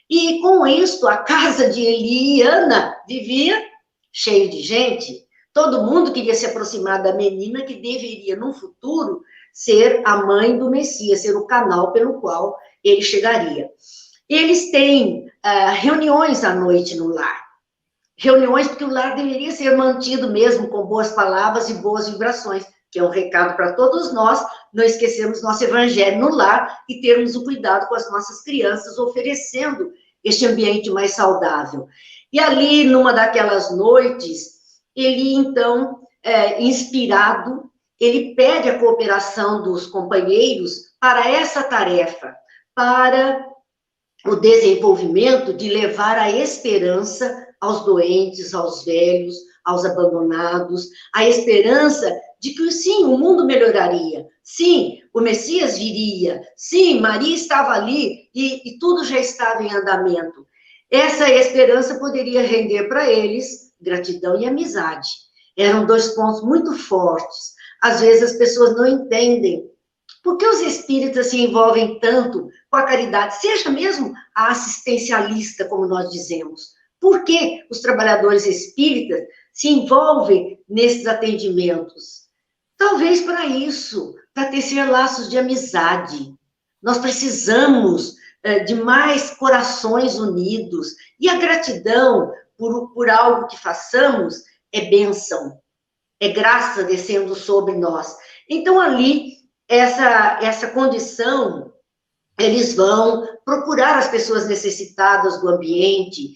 E com isso, a casa de Eli e Ana vivia cheio de gente, todo mundo queria se aproximar da menina que deveria, no futuro, ser a mãe do Messias, ser o canal pelo qual ele chegaria. Eles têm reuniões à noite no lar. Reuniões porque o lar deveria ser mantido mesmo com boas palavras e boas vibrações, que é um recado para todos nós, não esquecermos nosso evangelho no lar e termos o cuidado com as nossas crianças, oferecendo este ambiente mais saudável. E ali, numa daquelas noites, ele, então, inspirado, ele pede a cooperação dos companheiros para essa tarefa, para o desenvolvimento de levar a esperança aos doentes, aos velhos, aos abandonados, a esperança de que, sim, o mundo melhoraria, sim, o Messias viria, sim, Maria estava ali e tudo já estava em andamento. Essa esperança poderia render para eles gratidão e amizade. Eram dois pontos muito fortes. Às vezes as pessoas não entendem por que os espíritas se envolvem tanto com a caridade, seja mesmo a assistencialista, como nós dizemos. Por que os trabalhadores espíritas se envolvem nesses atendimentos? Talvez para isso, para tecer laços de amizade. Nós precisamos de mais corações unidos. E a gratidão por algo que façamos é bênção, é graça descendo sobre nós. Então, ali, essa condição, eles vão procurar as pessoas necessitadas do ambiente.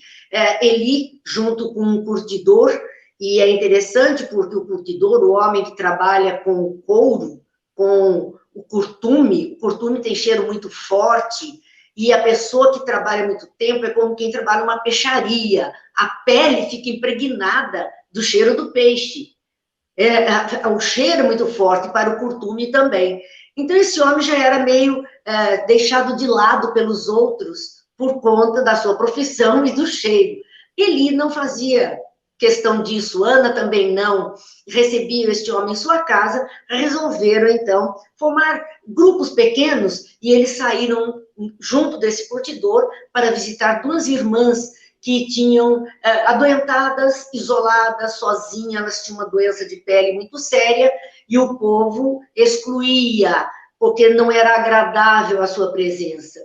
Eli, junto com um curtidor, e é interessante porque o curtidor, o homem que trabalha com o couro, com o curtume tem cheiro muito forte, e a pessoa que trabalha muito tempo é como quem trabalha numa peixaria. A pele fica impregnada do cheiro do peixe. O cheiro é muito forte para o curtume também. Então, esse homem já era meio deixado de lado pelos outros por conta da sua profissão e do cheiro. Eli não fazia questão disso, Ana também não, recebiam este homem em sua casa, resolveram, então, formar grupos pequenos, e eles saíram junto desse curtidor para visitar duas irmãs que tinham adoentadas, isoladas, sozinhas, elas tinham uma doença de pele muito séria, e o povo excluía, porque não era agradável a sua presença.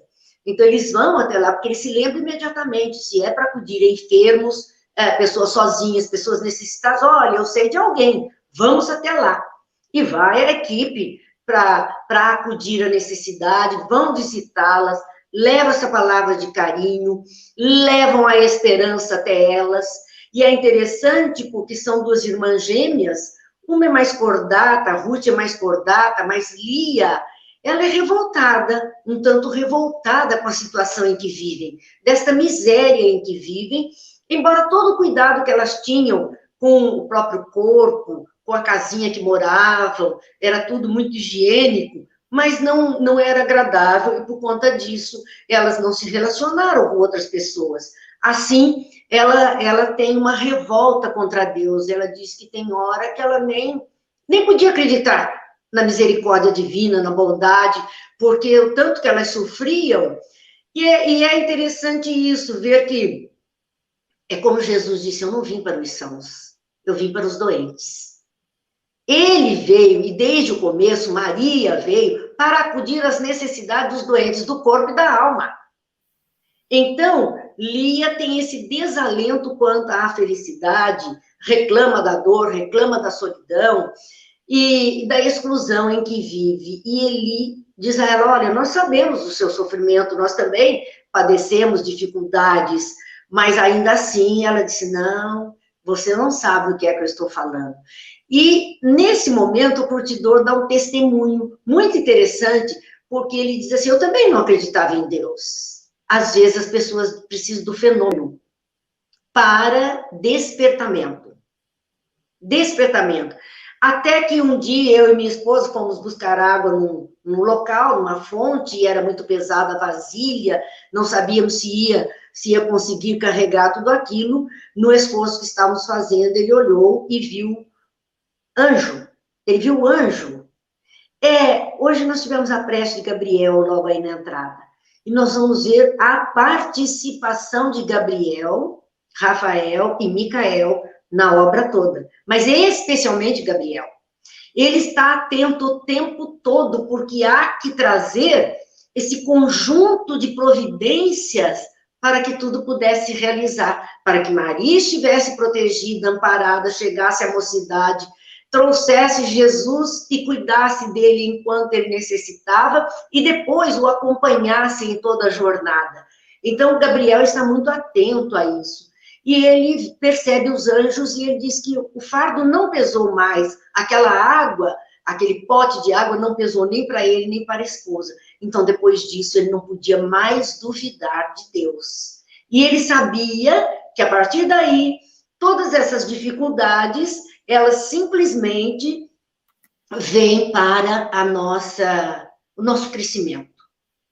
Então, eles vão até lá, porque eles se lembram imediatamente, se é para acudir a enfermos, pessoas sozinhas, pessoas necessitadas, olha, eu sei de alguém, vamos até lá. E vai a equipe para acudir à necessidade, vão visitá-las, levam essa palavra de carinho, levam a esperança até elas. E é interessante porque são duas irmãs gêmeas, uma é mais cordata, a Ruth é mais cordata, mas Lia, ela é revoltada, um tanto revoltada com a situação em que vivem, desta miséria em que vivem, embora todo o cuidado que elas tinham com o próprio corpo, com a casinha que moravam, era tudo muito higiênico, mas não era agradável, e por conta disso, elas não se relacionaram com outras pessoas. Assim, ela tem uma revolta contra Deus, ela diz que tem hora que ela nem podia acreditar na misericórdia divina, na bondade, porque o tanto que elas sofriam, e é interessante isso, ver que é como Jesus disse, eu não vim para os sãos, eu vim para os doentes. Ele veio, e desde o começo, Maria veio para acudir às necessidades dos doentes do corpo e da alma. Então, Lia tem esse desalento quanto à felicidade, reclama da dor, reclama da solidão e da exclusão em que vive. E Eli diz a ela, olha, nós sabemos do seu sofrimento, nós também padecemos dificuldades, mas ainda assim ela disse, não, Você não sabe o que é que eu estou falando. E, nesse momento, o curtidor dá um testemunho muito interessante, porque ele diz assim, eu também não acreditava em Deus. Às vezes, as pessoas precisam do fenômeno para despertamento. Despertamento. Até que um dia, eu e minha esposa fomos buscar água num local, numa fonte, e era muito pesada a vasilha, não sabíamos se ia conseguir carregar tudo aquilo. No esforço que estávamos fazendo, ele olhou e viu anjo. Ele viu o anjo. Hoje nós tivemos a prece de Gabriel logo aí na entrada. E nós vamos ver a participação de Gabriel, Rafael e Micael na obra toda. Mas especialmente Gabriel. Ele está atento o tempo todo, porque há que trazer esse conjunto de providências para que tudo pudesse realizar, para que Maria estivesse protegida, amparada, chegasse à mocidade, trouxesse Jesus e cuidasse dele enquanto ele necessitava, e depois o acompanhasse em toda a jornada. Então, Gabriel está muito atento a isso. E ele percebe os anjos e ele diz que o fardo não pesou mais, aquela água, aquele pote de água não pesou nem para ele, nem para a esposa. Então, depois disso, ele não podia mais duvidar de Deus. E ele sabia que, a partir daí, todas essas dificuldades, elas simplesmente vêm para o nosso crescimento.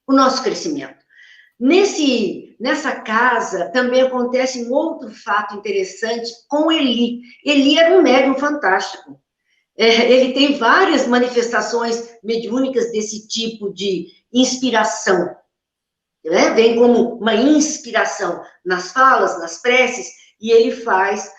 O nosso crescimento. Nessa casa, também acontece um outro fato interessante com Eli. Eli era um médium fantástico. Ele tem várias manifestações mediúnicas desse tipo de inspiração. Né? Vem como uma inspiração nas falas, nas preces, e ele faz,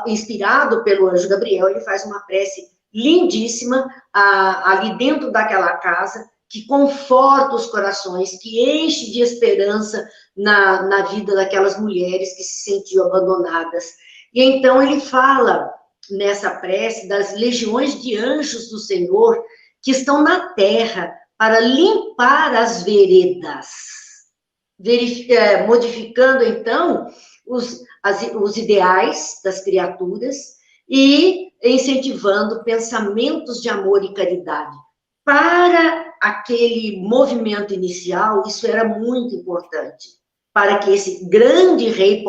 inspirado pelo anjo Gabriel, ele faz uma prece lindíssima ali dentro daquela casa, que conforta os corações, que enche de esperança na vida daquelas mulheres que se sentiam abandonadas. E então ele fala nessa prece das legiões de anjos do Senhor que estão na terra para limpar as veredas, modificando então os ideais das criaturas e incentivando pensamentos de amor e caridade. Para aquele movimento inicial, isso era muito importante, para que esse grande rei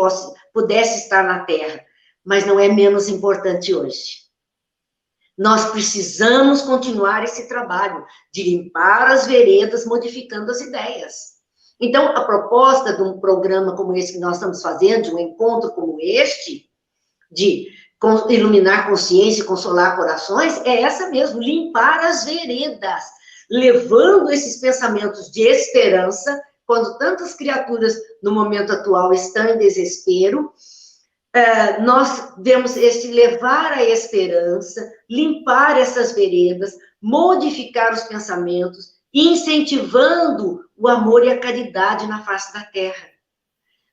pudesse estar na terra, mas não é menos importante hoje. Nós precisamos continuar esse trabalho de limpar as veredas, modificando as ideias. Então, a proposta de um programa como esse que nós estamos fazendo, de um encontro como este, de iluminar consciência e consolar corações, é essa mesmo, limpar as veredas, levando esses pensamentos de esperança, quando tantas criaturas no momento atual estão em desespero, nós vemos esse levar a esperança, limpar essas veredas, modificar os pensamentos, incentivando o amor e a caridade na face da terra.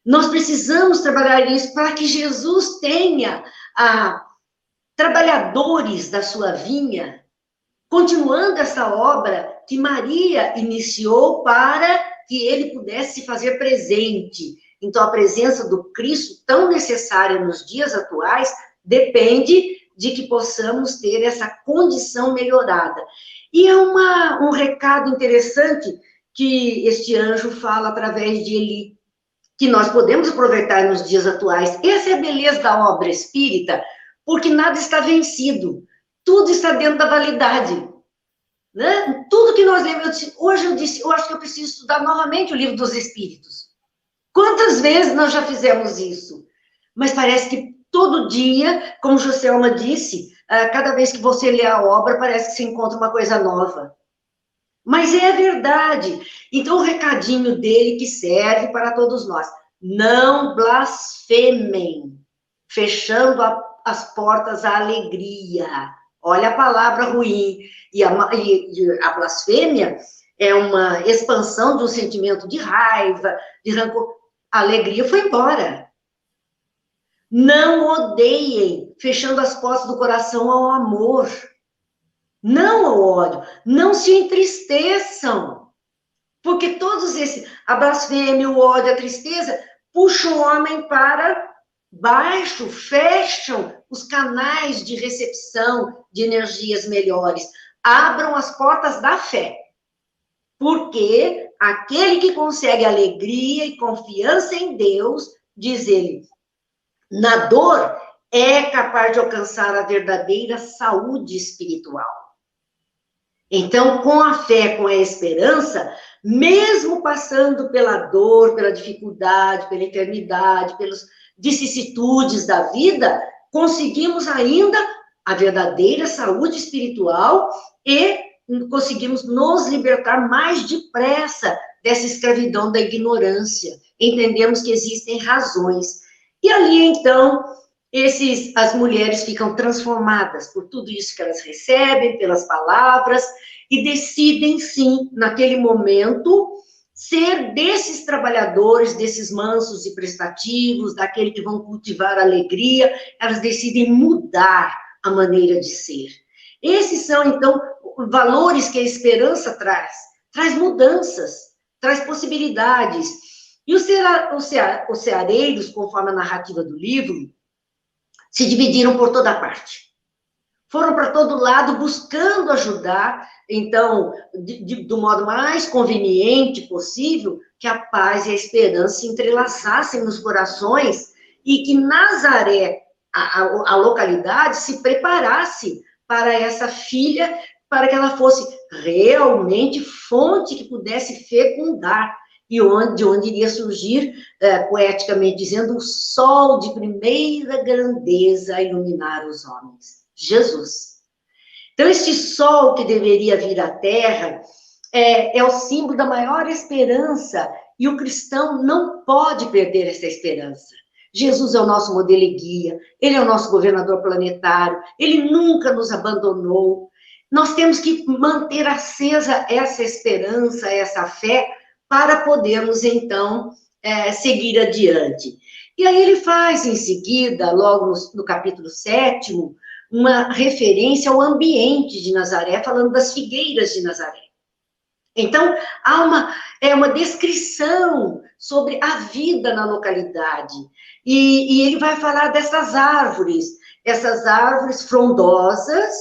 Nós precisamos trabalhar isso para que Jesus tenha trabalhadores da sua vinha, continuando essa obra que Maria iniciou para que ele pudesse se fazer presente. Então, a presença do Cristo, tão necessária nos dias atuais, depende de que possamos ter essa condição melhorada. E é um recado interessante que este anjo fala através de Eli, que nós podemos aproveitar nos dias atuais. Essa é a beleza da obra espírita, porque nada está vencido, tudo está dentro da validade. Né? Tudo que nós lemos, hoje eu acho que eu preciso estudar novamente o Livro dos Espíritos. Quantas vezes nós já fizemos isso? Mas parece que todo dia, como Joselma disse, cada vez que você lê a obra, parece que você encontra uma coisa nova. Mas é a verdade. Então, o recadinho dele que serve para todos nós. Não blasfemem, fechando as portas à alegria. Olha a palavra ruim. E a blasfêmia é uma expansão de um sentimento de raiva, de rancor. A alegria foi embora. Não odeiem, fechando as portas do coração ao amor. Não ao ódio. Não se entristeçam. Porque todos esses, a blasfêmia, o ódio, a tristeza, puxam o homem para baixo, fecham os canais de recepção de energias melhores. Abram as portas da fé. Porque aquele que consegue alegria e confiança em Deus, diz ele, na dor, é capaz de alcançar a verdadeira saúde espiritual. Então, com a fé, com a esperança, mesmo passando pela dor, pela dificuldade, pela eternidade, pelas vicissitudes da vida, conseguimos ainda a verdadeira saúde espiritual e conseguimos nos libertar mais depressa dessa escravidão da ignorância. Entendemos que existem razões. E ali, então, as mulheres ficam transformadas por tudo isso que elas recebem, pelas palavras, e decidem, sim, naquele momento, ser desses trabalhadores, desses mansos e prestativos, daquele que vão cultivar a alegria, elas decidem mudar a maneira de ser. Esses são, então, valores que a esperança traz mudanças, traz possibilidades. E os ceareiros, conforme a narrativa do livro, se dividiram por toda parte. Foram para todo lado buscando ajudar, então, do modo mais conveniente possível, que a paz e a esperança se entrelaçassem nos corações e que Nazaré, a localidade, se preparasse para essa filha, para que ela fosse realmente fonte que pudesse fecundar, e de onde iria surgir, poeticamente dizendo, o sol de primeira grandeza a iluminar os homens. Jesus. Então, este sol que deveria vir à Terra é o símbolo da maior esperança, e o cristão não pode perder essa esperança. Jesus é o nosso modelo e guia, ele é o nosso governador planetário, ele nunca nos abandonou. Nós temos que manter acesa essa esperança, essa fé, para podermos, então, seguir adiante. E aí ele faz, em seguida, logo no capítulo 7º, uma referência ao ambiente de Nazaré, falando das figueiras de Nazaré. Então, há uma descrição sobre a vida na localidade. E ele vai falar dessas árvores, essas árvores frondosas,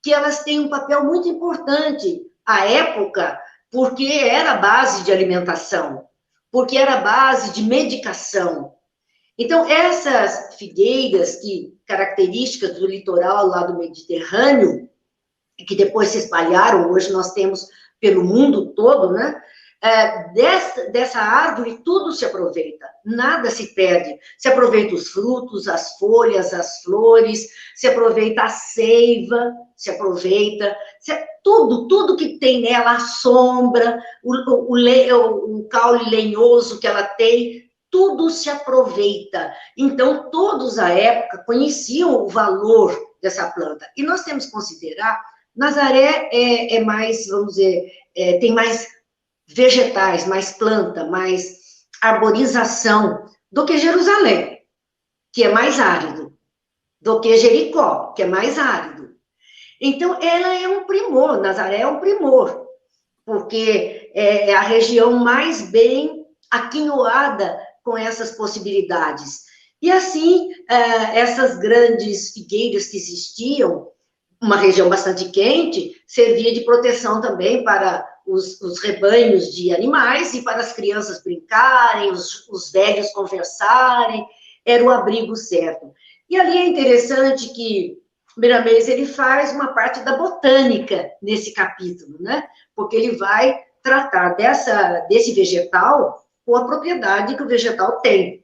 que elas têm um papel muito importante à época, porque era a base de alimentação, porque era a base de medicação. Então, essas figueiras, características do litoral lá do Mediterrâneo, que depois se espalharam, hoje nós temos pelo mundo todo, né? Dessa árvore tudo se aproveita, nada se perde. Se aproveita os frutos, as folhas, as flores, se aproveita a seiva, se aproveita tudo que tem nela, a sombra, o caule lenhoso que ela tem, tudo se aproveita. Então, todos à época conheciam o valor dessa planta. E nós temos que considerar, Nazaré é mais, vamos dizer, tem mais vegetais, mais planta, mais arborização do que Jerusalém, que é mais árido, do que Jericó, que é mais árido. Então, ela é um primor, Nazaré é um primor, porque é a região mais bem aquinhoada com essas possibilidades. E assim, essas grandes figueiras que existiam, uma região bastante quente, servia de proteção também para os rebanhos de animais e para as crianças brincarem, os velhos conversarem, era o abrigo certo. E ali é interessante que Miramês, ele faz uma parte da botânica nesse capítulo, né? Porque ele vai tratar desse vegetal com a propriedade que o vegetal tem.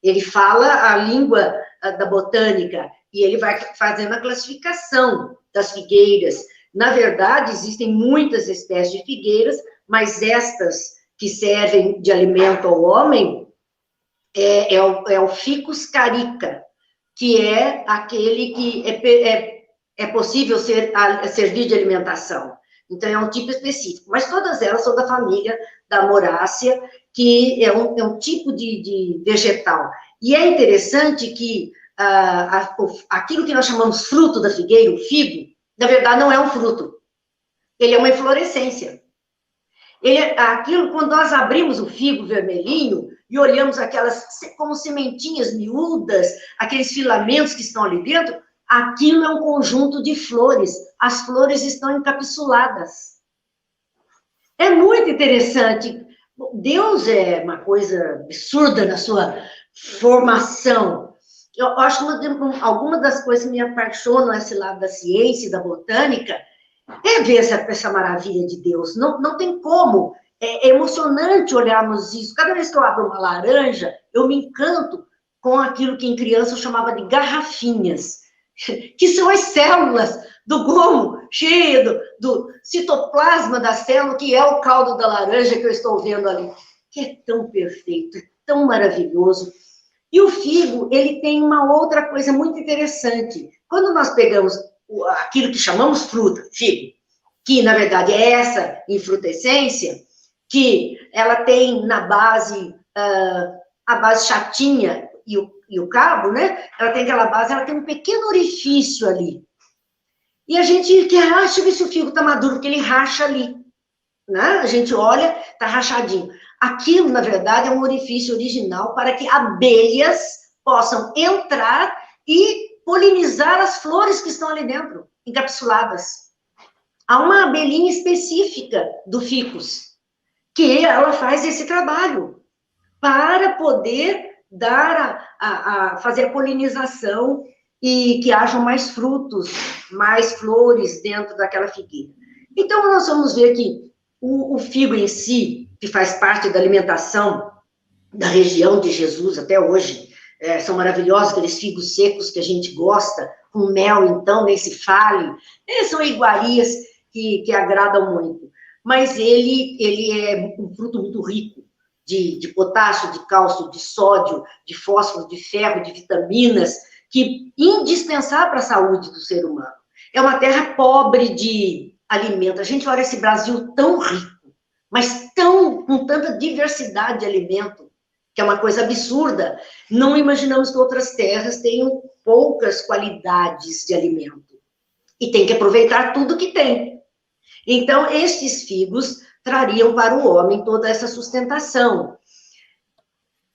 Ele fala a língua da botânica e ele vai fazendo a classificação das figueiras. Na verdade, existem muitas espécies de figueiras, mas estas que servem de alimento ao homem é o Ficus carica, que é aquele que é possível servir de alimentação. Então, é um tipo específico. Mas todas elas são da família da Morácea, que é um tipo de vegetal. E é interessante que aquilo que nós chamamos fruto da figueira, o figo, na verdade, não é um fruto. Ele é uma inflorescência. Quando nós abrimos o figo vermelhinho, e olhamos aquelas como sementinhas miúdas, aqueles filamentos que estão ali dentro, aquilo é um conjunto de flores. As flores estão encapsuladas. É muito interessante. Deus é uma coisa absurda na sua formação. Eu acho que alguma das coisas que me apaixonam esse lado da ciência e da botânica é ver essa maravilha de Deus. Não tem como. É emocionante olharmos isso. Cada vez que eu abro uma laranja, eu me encanto com aquilo que em criança eu chamava de garrafinhas, que são as células do gomo, cheio do citoplasma da célula, que é o caldo da laranja que eu estou vendo ali, que é tão perfeito, é tão maravilhoso. E o figo, ele tem uma outra coisa muito interessante. Quando nós pegamos aquilo que chamamos fruta, figo, que na verdade é essa infrutescência, que ela tem na base, a base chatinha e o cabo, né? Ela tem aquela base, ela tem um pequeno orifício ali. E a gente quer, deixa eu ver se o figo está maduro, porque ele racha ali. Né? A gente olha, está rachadinho. Aquilo, na verdade, é um orifício original para que abelhas possam entrar e polinizar as flores que estão ali dentro, encapsuladas. Há uma abelhinha específica do ficus, que ela faz esse trabalho para poder fazer a polinização e que hajam mais frutos, mais flores dentro daquela figueira. Então, nós vamos ver que o figo em si, que faz parte da alimentação da região de Jesus até hoje, são maravilhosos aqueles figos secos que a gente gosta, com mel, então, nem se fale. São iguarias que agradam muito. Mas ele é um fruto muito rico de potássio, de cálcio, de sódio, de fósforo, de ferro, de vitaminas, que é indispensável para a saúde do ser humano. É uma terra pobre de alimento. A gente olha esse Brasil tão rico, mas com tanta diversidade de alimento, que é uma coisa absurda. Não imaginamos que outras terras tenham poucas qualidades de alimento. E tem que aproveitar tudo que tem. Então, estes figos trariam para o homem toda essa sustentação.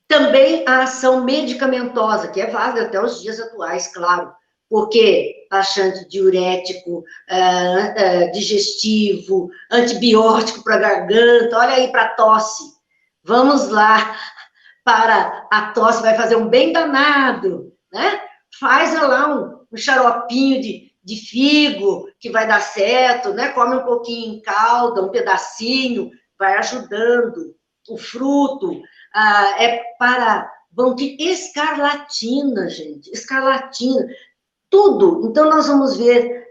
Também a ação medicamentosa, que é válida até os dias atuais, claro, porque laxante, diurético, digestivo, antibiótico para a garganta, olha aí para a tosse. Vamos lá, para a tosse, vai fazer um bem danado, né? Faz lá um xaropinho de figo, que vai dar certo, né? Come um pouquinho em calda, um pedacinho, vai ajudando. O fruto é para escarlatina, gente, escarlatina, tudo. Então, nós vamos ver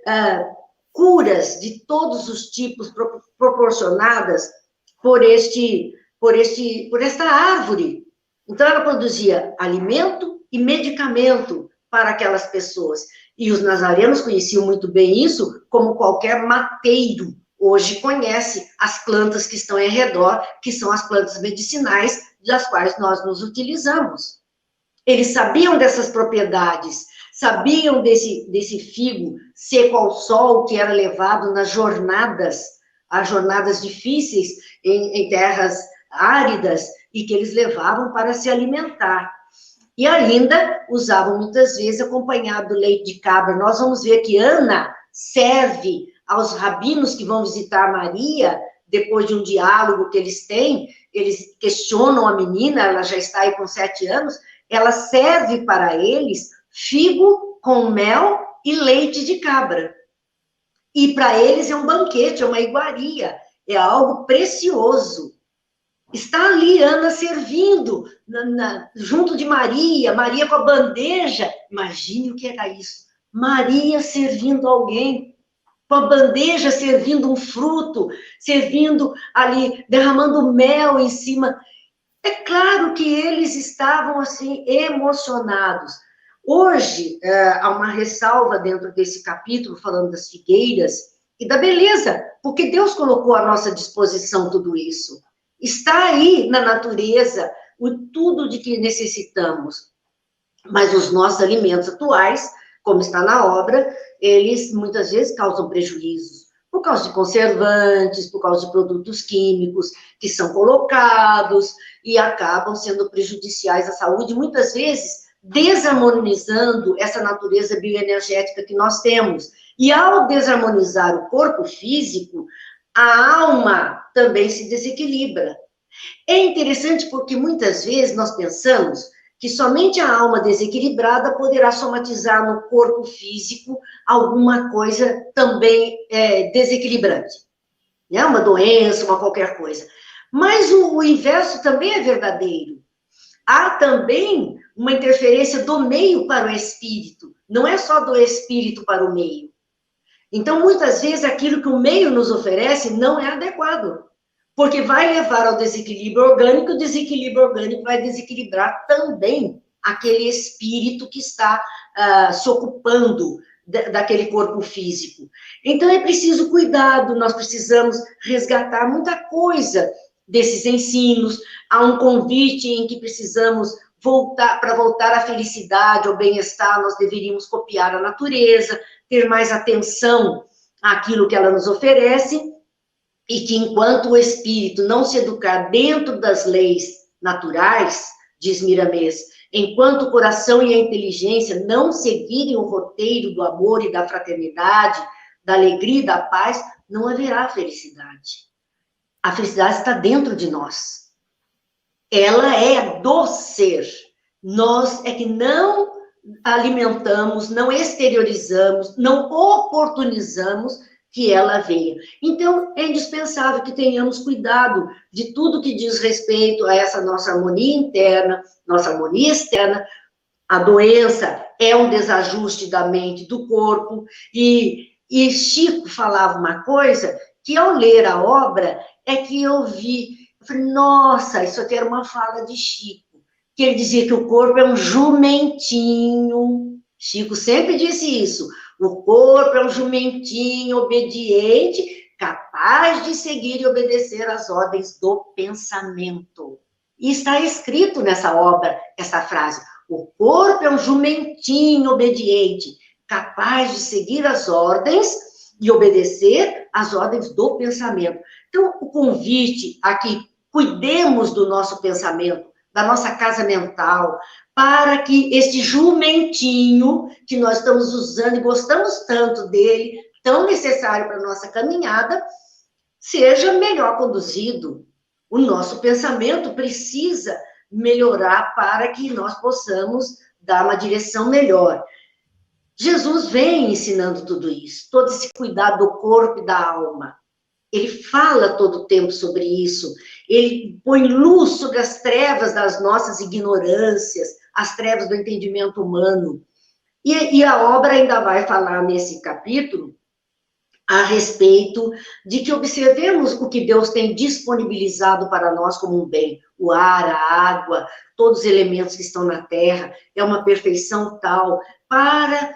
curas de todos os tipos proporcionadas por esta árvore. Então, ela produzia alimento e medicamento para aquelas pessoas. E os nazarenos conheciam muito bem isso, como qualquer mateiro hoje conhece as plantas que estão em redor, que são as plantas medicinais das quais nós nos utilizamos. Eles sabiam dessas propriedades, sabiam desse figo seco ao sol que era levado nas jornadas, as jornadas difíceis em terras áridas, e que eles levavam para se alimentar. E ainda usavam muitas vezes acompanhado do leite de cabra. Nós vamos ver que Ana serve aos rabinos que vão visitar Maria, depois de um diálogo que eles têm, eles questionam a menina, ela já está aí com 7 anos, ela serve para eles figo com mel e leite de cabra. E para eles é um banquete, é uma iguaria, é algo precioso. Está ali Ana servindo, junto de Maria, Maria com a bandeja. Imagine o que era isso. Maria servindo alguém, com a bandeja servindo um fruto, servindo ali, derramando mel em cima. É claro que eles estavam, assim, emocionados. Hoje, há uma ressalva dentro desse capítulo, falando das figueiras e da beleza, porque Deus colocou à nossa disposição tudo isso. Está aí na natureza tudo de que necessitamos. Mas os nossos alimentos atuais, como está na obra, eles muitas vezes causam prejuízos, por causa de conservantes, por causa de produtos químicos que são colocados e acabam sendo prejudiciais à saúde, muitas vezes desarmonizando essa natureza bioenergética que nós temos. E ao desarmonizar o corpo físico, a alma também se desequilibra. É interessante porque muitas vezes nós pensamos que somente a alma desequilibrada poderá somatizar no corpo físico alguma coisa também desequilibrante, né? Uma doença, uma qualquer coisa. Mas o inverso também é verdadeiro. Há também uma interferência do meio para o espírito, não é só do espírito para o meio. Então, muitas vezes, aquilo que o meio nos oferece não é adequado, porque vai levar ao desequilíbrio orgânico, o desequilíbrio orgânico vai desequilibrar também aquele espírito que está se ocupando daquele corpo físico. Então, é preciso cuidado, nós precisamos resgatar muita coisa desses ensinos. Há um convite em que precisamos para voltar à felicidade, ao bem-estar, nós deveríamos copiar a natureza, ter mais atenção àquilo que ela nos oferece, e que enquanto o espírito não se educar dentro das leis naturais, diz Miramês, enquanto o coração e a inteligência não seguirem o roteiro do amor e da fraternidade, da alegria e da paz, não haverá felicidade. A felicidade está dentro de nós. Ela é do ser. Nós é que não alimentamos, não exteriorizamos, não oportunizamos que ela venha. Então, é indispensável que tenhamos cuidado de tudo que diz respeito a essa nossa harmonia interna, nossa harmonia externa. A doença é um desajuste da mente e do corpo, e Chico falava uma coisa que, ao ler a obra, é que eu vi, eu falei, nossa, isso aqui era uma fala de Chico, que ele dizia que o corpo é um jumentinho. Chico sempre disse isso. O corpo é um jumentinho obediente, capaz de seguir e obedecer às ordens do pensamento. E está escrito nessa obra, essa frase. O corpo é um jumentinho obediente, capaz de seguir as ordens e obedecer às ordens do pensamento. Então, o convite a que cuidemos do nosso pensamento, da nossa casa mental, para que este jumentinho que nós estamos usando e gostamos tanto dele, tão necessário para a nossa caminhada, seja melhor conduzido. O nosso pensamento precisa melhorar para que nós possamos dar uma direção melhor. Jesus vem ensinando tudo isso, todo esse cuidado do corpo e da alma. Ele fala todo o tempo sobre isso. Ele põe luz sobre as trevas das nossas ignorâncias, as trevas do entendimento humano. E a obra ainda vai falar nesse capítulo a respeito de que observemos o que Deus tem disponibilizado para nós como um bem. O ar, a água, todos os elementos que estão na terra, é uma perfeição tal para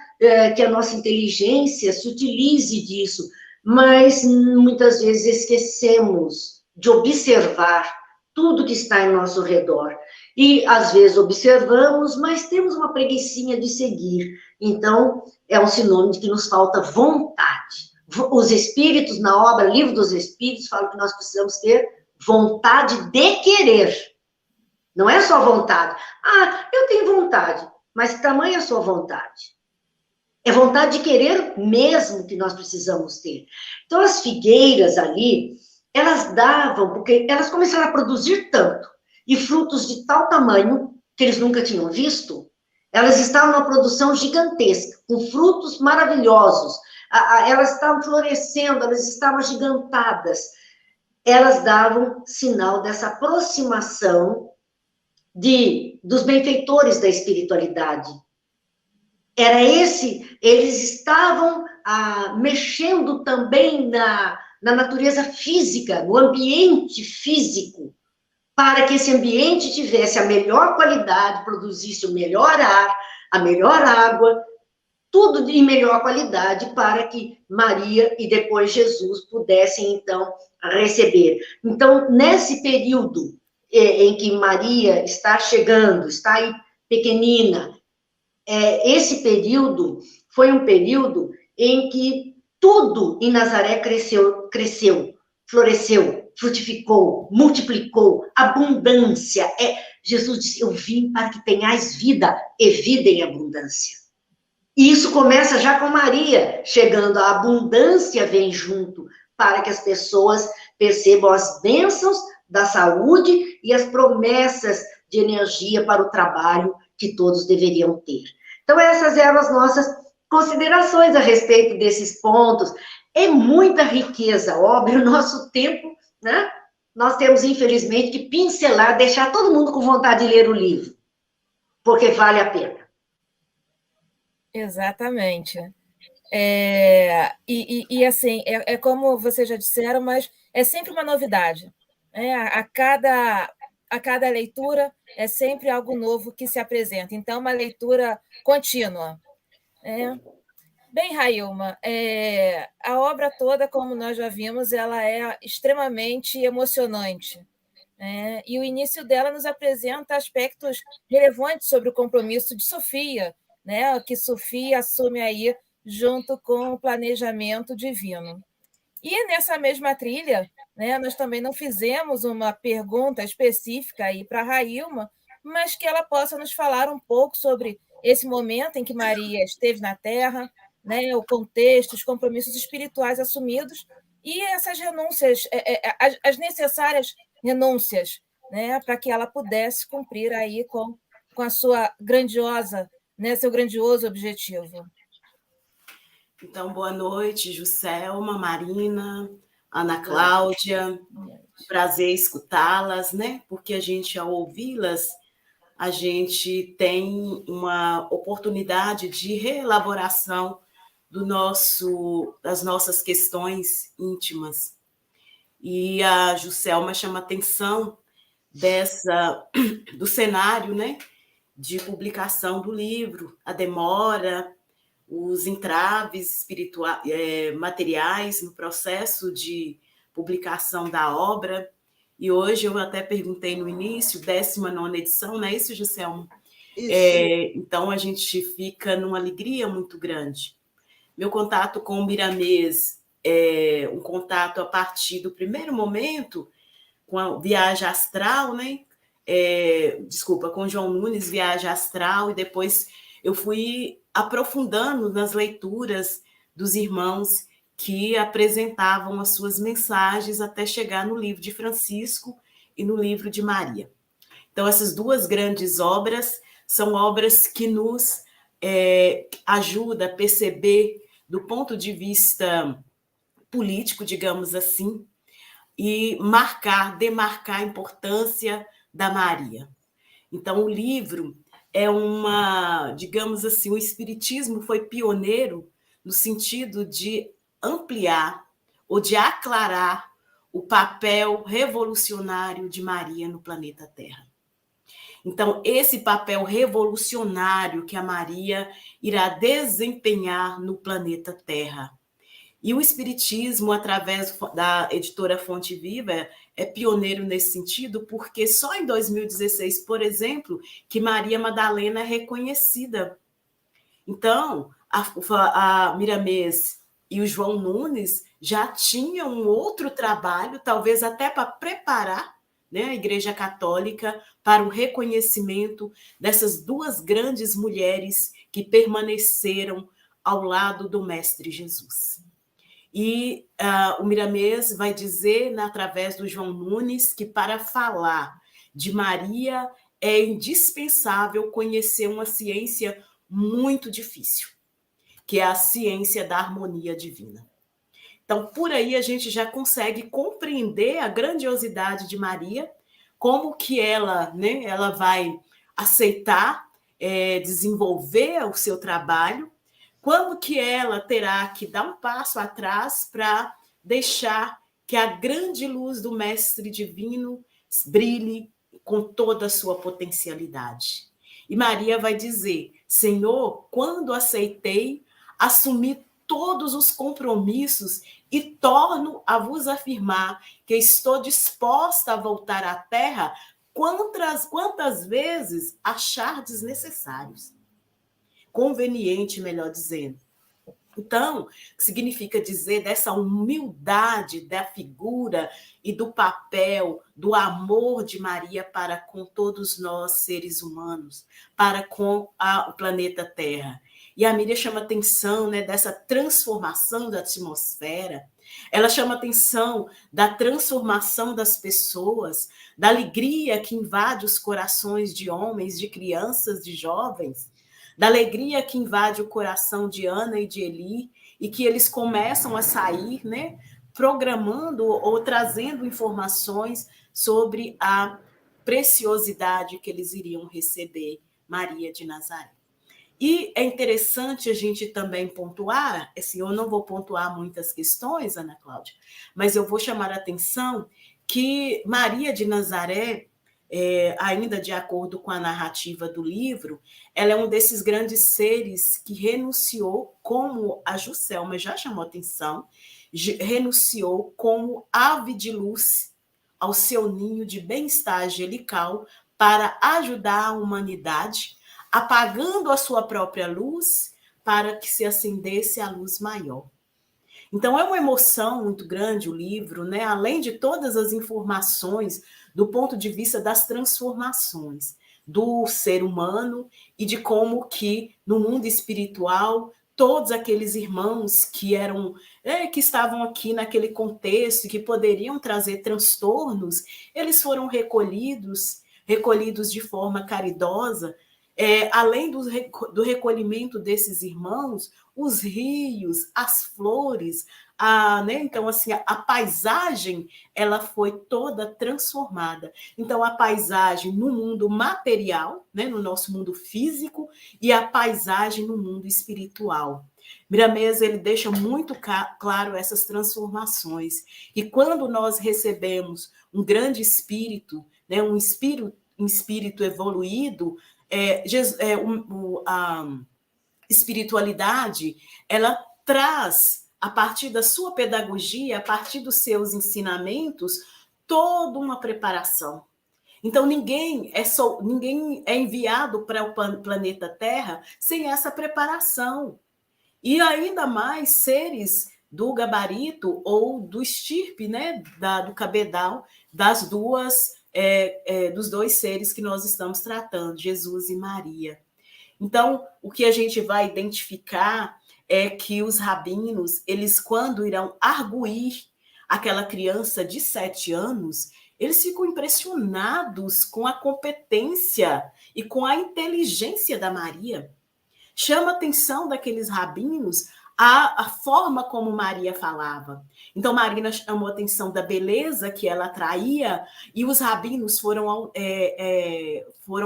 que a nossa inteligência se utilize disso. Mas muitas vezes esquecemos de observar tudo que está em nosso redor. E às vezes observamos, mas temos uma preguicinha de seguir. Então, é um sinônimo de que nos falta vontade. Os Espíritos, na obra Livro dos Espíritos, falam que nós precisamos ter vontade de querer. Não é só vontade. Ah, eu tenho vontade, mas que tamanho é a sua vontade? É vontade de querer mesmo que nós precisamos ter. Então, as figueiras ali, elas davam, porque elas começaram a produzir tanto, e frutos de tal tamanho, que eles nunca tinham visto, elas estavam numa produção gigantesca, com frutos maravilhosos, elas estavam florescendo, elas estavam agigantadas, elas davam sinal dessa aproximação dos benfeitores da espiritualidade. Era eles estavam mexendo também na natureza física, no ambiente físico, para que esse ambiente tivesse a melhor qualidade, produzisse o melhor ar, a melhor água, tudo em melhor qualidade, para que Maria e depois Jesus pudessem, então, receber. Então, nesse período em que Maria está chegando, está aí pequenina, esse período foi um período em que tudo em Nazaré cresceu, floresceu, frutificou, multiplicou, abundância. Jesus disse, eu vim para que tenhais vida e vida em abundância. E isso começa já com Maria, chegando, a abundância vem junto, para que as pessoas percebam as bênçãos da saúde e as promessas de energia para o trabalho que todos deveriam ter. Então, essas eram as nossas considerações a respeito desses pontos. É muita riqueza, óbvio, o nosso tempo, né? Nós temos, infelizmente, que pincelar, deixar todo mundo com vontade de ler o livro, porque vale a pena. Exatamente. Assim, é como vocês já disseram, mas é sempre uma novidade. A cada leitura é sempre algo novo que se apresenta. Então, uma leitura contínua. Bem, Railma, a obra toda, como nós já vimos, ela é extremamente emocionante. E o início dela nos apresenta aspectos relevantes sobre o compromisso de Sofia, que Sofia assume aí junto com o planejamento divino. E nessa mesma trilha, nós também não fizemos uma pergunta específica aí para a Railma, mas que ela possa nos falar um pouco sobre esse momento em que Maria esteve na Terra, o contexto, os compromissos espirituais assumidos e essas renúncias, as necessárias renúncias, para que ela pudesse cumprir aí com a sua grandiosa, seu grandioso objetivo. Então, boa noite, Juscelma, Marina, Ana Cláudia. Prazer escutá-las, Porque a gente, ao ouvi-las, a gente tem uma oportunidade de reelaboração das nossas questões íntimas. E a Juscelma chama atenção do cenário, de publicação do livro, a demora, os entraves materiais no processo de publicação da obra. E hoje eu até perguntei no início, 19ª edição, não é isso, Juscelma? Isso. Então, a gente fica numa alegria muito grande. Meu contato com o Miramês é um contato a partir do primeiro momento, com a Viagem Astral, com João Nunes, Viagem Astral, e depois eu fui aprofundando nas leituras dos irmãos que apresentavam as suas mensagens até chegar no livro de Francisco e no livro de Maria. Então, essas duas grandes obras são obras que nos ajudam a perceber, do ponto de vista político, digamos assim, e demarcar a importância da Maria. Então, o livro é digamos assim, o Espiritismo foi pioneiro no sentido de ampliar ou de aclarar o papel revolucionário de Maria no planeta Terra. Então, esse papel revolucionário que a Maria irá desempenhar no planeta Terra. E o Espiritismo, através da editora Fonte Viva, é pioneiro nesse sentido, porque só em 2016, por exemplo, que Maria Madalena é reconhecida. Então, a Miramês e o João Nunes já tinham um outro trabalho, talvez até para preparar a Igreja Católica para o reconhecimento dessas duas grandes mulheres que permaneceram ao lado do Mestre Jesus. E o Miramês vai dizer, através do João Nunes, que para falar de Maria é indispensável conhecer uma ciência muito difícil, que é a ciência da harmonia divina. Então, por aí a gente já consegue compreender a grandiosidade de Maria, como que ela vai aceitar, desenvolver o seu trabalho, quando que ela terá que dar um passo atrás para deixar que a grande luz do Mestre Divino brilhe com toda a sua potencialidade. E Maria vai dizer, Senhor, quando aceitei, assumi todos os compromissos e torno a vos afirmar que estou disposta a voltar à Terra quantas vezes achardes necessários. Conveniente, melhor dizendo. Então, significa dizer dessa humildade da figura e do papel, do amor de Maria para com todos nós, seres humanos, para com o planeta Terra. E a Miriam chama atenção, né, dessa transformação da atmosfera, ela chama atenção da transformação das pessoas, da alegria que invade os corações de homens, de crianças, de jovens, da alegria que invade o coração de Ana e de Eli, e que eles começam a sair, né, programando ou trazendo informações sobre a preciosidade que eles iriam receber, Maria de Nazaré. E é interessante a gente também pontuar, assim, eu não vou pontuar muitas questões, Ana Cláudia, mas eu vou chamar a atenção que Maria de Nazaré, ainda de acordo com a narrativa do livro, ela é um desses grandes seres que renunciou, como a Juscelma já chamou atenção, renunciou como ave de luz ao seu ninho de bem-estar angelical para ajudar a humanidade, apagando a sua própria luz para que se acendesse a luz maior. Então, é uma emoção muito grande o livro, né? Além de todas as informações do ponto de vista das transformações do ser humano e de como que, no mundo espiritual, todos aqueles irmãos que que estavam aqui naquele contexto, que poderiam trazer transtornos, eles foram recolhidos de forma caridosa. Além do recolhimento desses irmãos, os rios, as flores, né? Então, assim, a paisagem ela foi toda transformada. Então, a paisagem no mundo material, né? No nosso mundo físico, e a paisagem no mundo espiritual. Miramês, ele deixa muito claro essas transformações. E quando nós recebemos um grande espírito, né? um espírito evoluído, a espiritualidade, ela traz, a partir da sua pedagogia, a partir dos seus ensinamentos, toda uma preparação. Então, ninguém é enviado para o planeta Terra sem essa preparação. E ainda mais seres do gabarito ou do estirpe, né, do cabedal, dos dois seres que nós estamos tratando, Jesus e Maria. Então, o que a gente vai identificar é que os rabinos, eles, quando irão arguir aquela criança de 7 anos, eles ficam impressionados com a competência e com a inteligência da Maria. Chama a atenção daqueles rabinos a forma como Maria falava. Então, Maria chamou a atenção da beleza que ela atraía, e os rabinos foram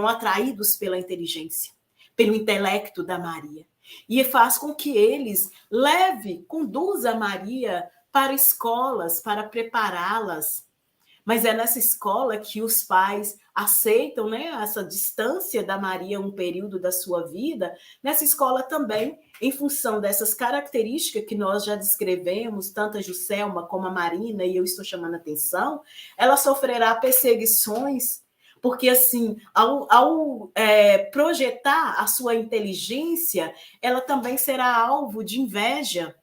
atraídos pela inteligência, pelo intelecto da Maria. E faz com que eles conduzam a Maria para escolas, para prepará-las. Mas é nessa escola que os pais aceitam, né, essa distância da Maria, um período da sua vida. Nessa escola também, em função dessas características que nós já descrevemos, tanto a Juscelma como a Marina, e eu estou chamando a atenção, ela sofrerá perseguições, porque, assim, ao projetar a sua inteligência, ela também será alvo de inveja,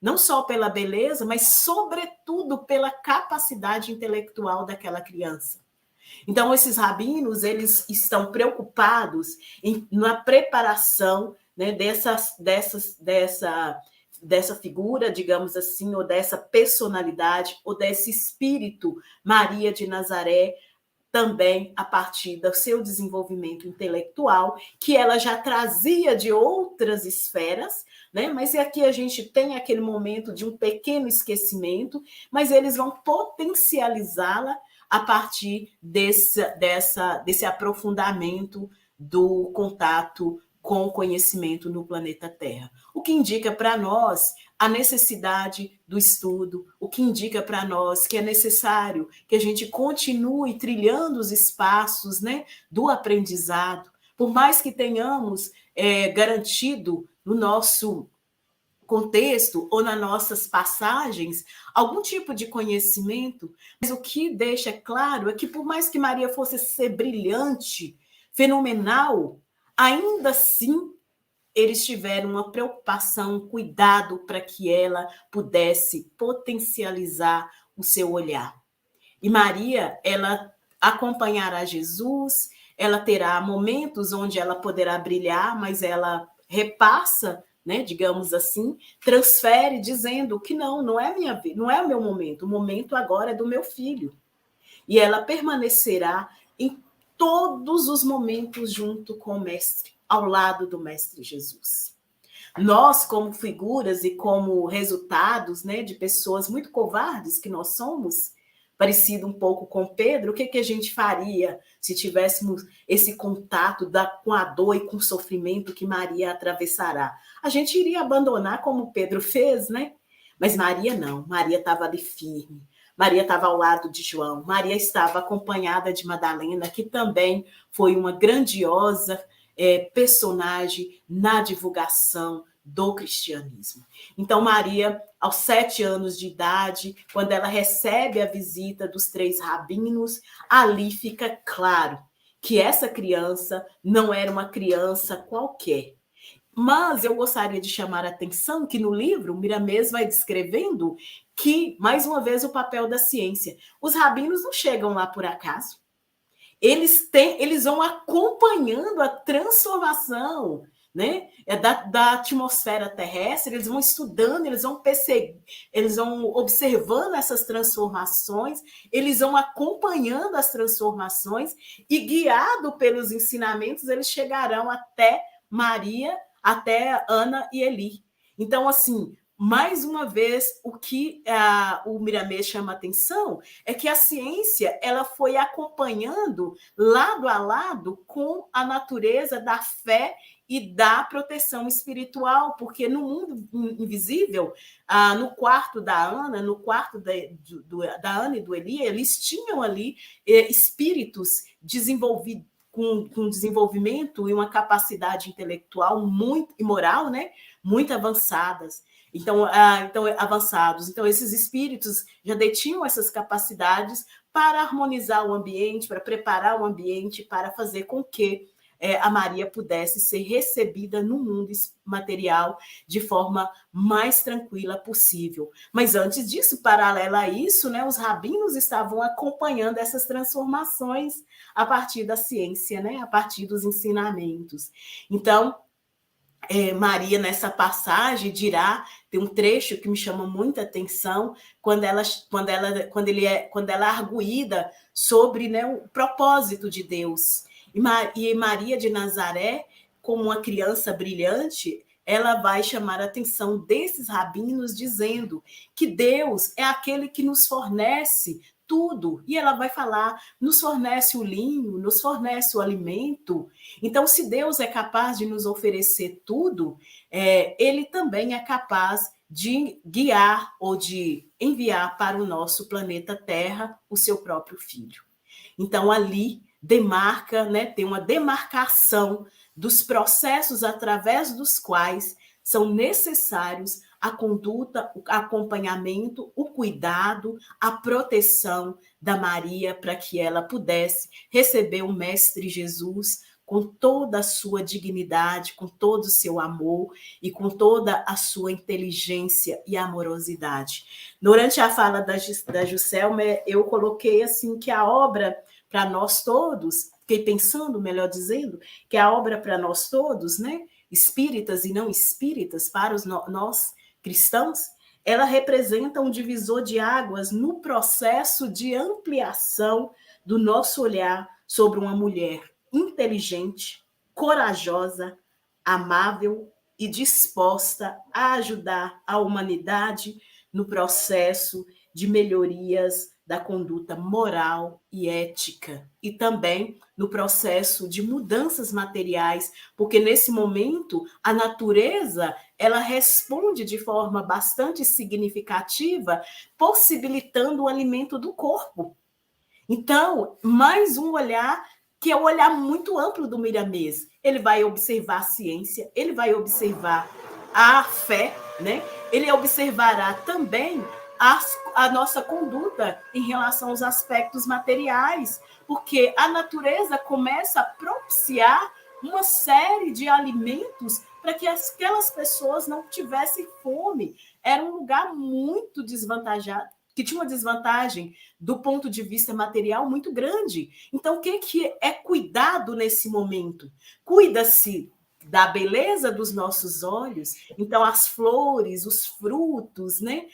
não só pela beleza, mas, sobretudo, pela capacidade intelectual daquela criança. Então, esses rabinos, eles estão preocupados na preparação, né, dessa figura, digamos assim, ou dessa personalidade, ou desse espírito Maria de Nazaré, também a partir do seu desenvolvimento intelectual, que ela já trazia de outras esferas, né? Mas aqui a gente tem aquele momento de um pequeno esquecimento, mas eles vão potencializá-la a partir desse aprofundamento do contato com o conhecimento no planeta Terra. O que indica para nós a necessidade do estudo, o que indica para nós que é necessário que a gente continue trilhando os espaços, né, do aprendizado, por mais que tenhamos garantido no nosso contexto ou nas nossas passagens algum tipo de conhecimento, mas o que deixa claro é que, por mais que Maria fosse ser brilhante, fenomenal, ainda assim eles tiveram uma preocupação, um cuidado para que ela pudesse potencializar o seu olhar. E Maria, ela acompanhará Jesus, ela terá momentos onde ela poderá brilhar, mas ela repassa, né, digamos assim, transfere dizendo que não é minha vida, não é o meu momento, o momento agora é do meu filho. E ela permanecerá em todos os momentos junto com o mestre, ao lado do mestre Jesus. Nós, como figuras e como resultados, né, de pessoas muito covardes que nós somos, parecido um pouco com Pedro, o que a gente faria se tivéssemos esse contato com a dor e com o sofrimento que Maria atravessará? A gente iria abandonar como Pedro fez, né? Mas Maria não, Maria estava ali firme, Maria estava ao lado de João, Maria estava acompanhada de Madalena, que também foi uma grandiosa personagem na divulgação do cristianismo. Então, Maria, aos 7 anos de idade, quando ela recebe a visita dos 3 rabinos, ali fica claro que essa criança não era uma criança qualquer. Mas eu gostaria de chamar a atenção que no livro, Miramês vai descrevendo que, mais uma vez, o papel da ciência. Os rabinos não chegam lá por acaso. Eles vão acompanhando a transformação, né, da atmosfera terrestre, eles vão estudando, eles vão observando essas transformações, eles vão acompanhando as transformações e, guiado pelos ensinamentos, eles chegarão até Maria, até Ana e Eli. Então, assim, mais uma vez, o que o Miramês chama atenção é que a ciência ela foi acompanhando lado a lado com a natureza da fé e da proteção espiritual, porque no mundo invisível, no quarto da Ana, no quarto da Ana e do Eli, eles tinham ali espíritos desenvolvidos, com desenvolvimento e uma capacidade intelectual muito e moral, né, muito avançadas. Então, avançados. Então, esses espíritos já detinham essas capacidades para harmonizar o ambiente, para preparar o ambiente, para fazer com que a Maria pudesse ser recebida no mundo material de forma mais tranquila possível. Mas antes disso, paralelo a isso, né, os rabinos estavam acompanhando essas transformações a partir da ciência, né, a partir dos ensinamentos. Então, Maria, nessa passagem, dirá, tem um trecho que me chama muita atenção, quando ela é arguída sobre, né, o propósito de Deus. E Maria de Nazaré, como uma criança brilhante, ela vai chamar a atenção desses rabinos, dizendo que Deus é aquele que nos fornece tudo. E ela vai falar, nos fornece o linho, nos fornece o alimento. Então, se Deus é capaz de nos oferecer tudo, ele também é capaz de guiar ou de enviar para o nosso planeta Terra o seu próprio filho. Então, ali demarca, né, tem uma demarcação dos processos através dos quais são necessários a conduta, o acompanhamento, o cuidado, a proteção da Maria para que ela pudesse receber o Mestre Jesus com toda a sua dignidade, com todo o seu amor e com toda a sua inteligência e amorosidade. Durante a fala da Juscelma, eu coloquei assim que a obra para nós todos, fiquei pensando, melhor dizendo, que a obra para nós todos, né, espíritas e não espíritas, para nós cristãos, ela representa um divisor de águas no processo de ampliação do nosso olhar sobre uma mulher inteligente, corajosa, amável e disposta a ajudar a humanidade no processo de melhorias da conduta moral e ética, e também no processo de mudanças materiais, porque nesse momento a natureza ela responde de forma bastante significativa, possibilitando o alimento do corpo. Então, mais um olhar que é um olhar muito amplo do Miramês. Ele vai observar a ciência, ele vai observar a fé, né? Ele observará também a nossa conduta em relação aos aspectos materiais, porque a natureza começa a propiciar uma série de alimentos para que aquelas pessoas não tivessem fome. Era um lugar muito desvantajado, que tinha uma desvantagem do ponto de vista material muito grande. Então, o que é cuidado nesse momento? Cuida-se da beleza dos nossos olhos. Então, as flores, os frutos, né?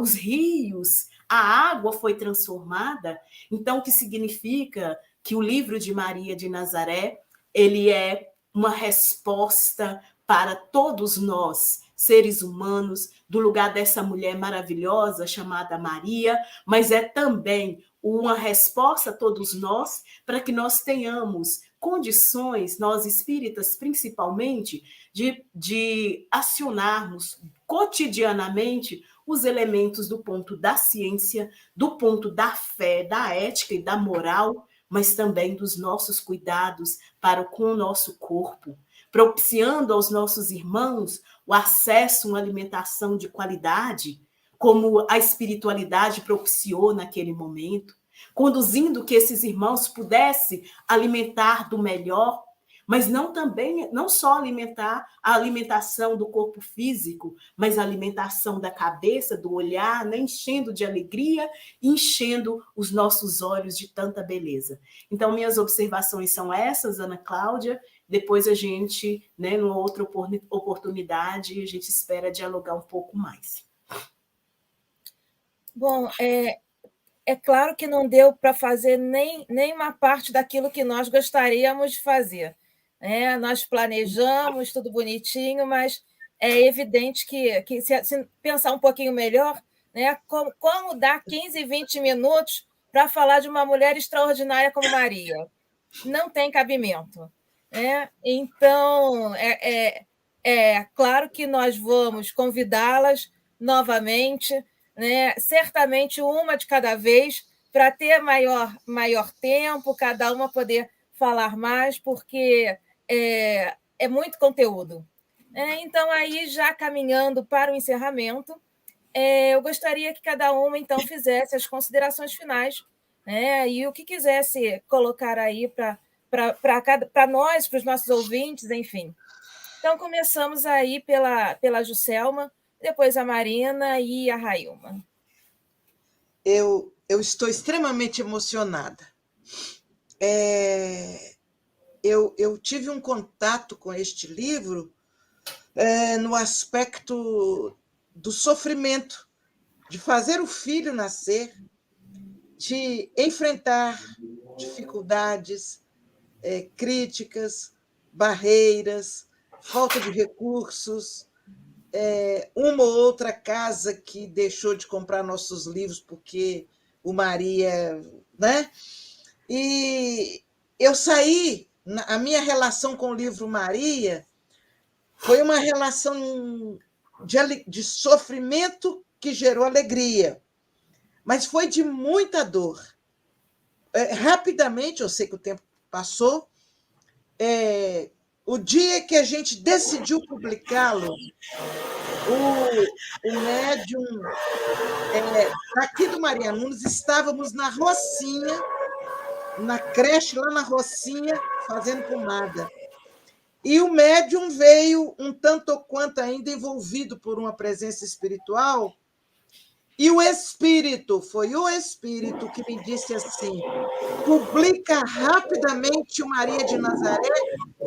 Os rios, a água foi transformada. Então, o que significa que o livro de Maria de Nazaré, ele é uma resposta para todos nós, seres humanos, do lugar dessa mulher maravilhosa chamada Maria, mas é também uma resposta a todos nós para que nós tenhamos condições, nós espíritas principalmente, de acionarmos cotidianamente os elementos do ponto da ciência, do ponto da fé, da ética e da moral, mas também dos nossos cuidados para com o nosso corpo, propiciando aos nossos irmãos o acesso a uma alimentação de qualidade, como a espiritualidade propiciou naquele momento, conduzindo que esses irmãos pudessem alimentar do melhor, mas não só alimentar a alimentação do corpo físico, mas a alimentação da cabeça, do olhar, né, enchendo de alegria, enchendo os nossos olhos de tanta beleza. Então, minhas observações são essas, Ana Cláudia. Depois a gente, né, numa outra oportunidade, a gente espera dialogar um pouco mais. Bom, é claro que não deu para fazer nem uma parte daquilo que nós gostaríamos de fazer. Nós planejamos tudo bonitinho, mas é evidente que se pensar um pouquinho melhor, né, como dar 15, 20 minutos para falar de uma mulher extraordinária como Maria? Não tem cabimento. Então, é claro que nós vamos convidá-las novamente, né? Certamente uma de cada vez, para ter maior tempo, cada uma poder falar mais, porque é muito conteúdo. Então, aí, já caminhando para o encerramento, eu gostaria que cada uma, então, fizesse as considerações finais, e o que quisesse colocar aí para nós, para os nossos ouvintes, enfim. Então, começamos aí pela Juscelma, depois a Marina e a Railma. Eu estou extremamente emocionada. Eu tive um contato com este livro no aspecto do sofrimento, de fazer o filho nascer, de enfrentar dificuldades, críticas, barreiras, falta de recursos, uma ou outra casa que deixou de comprar nossos livros porque o Maria, né? E eu saí, a minha relação com o livro Maria foi uma relação de sofrimento que gerou alegria, mas foi de muita dor. Rapidamente, eu sei que o tempo passou, o dia que a gente decidiu publicá-lo, o médium aqui do Maria Nunes, estávamos na Rocinha, na creche lá na Rocinha, fazendo pomada. E o médium veio um tanto ou quanto ainda envolvido por uma presença espiritual, e foi o Espírito que me disse assim: publica rapidamente o Maria de Nazaré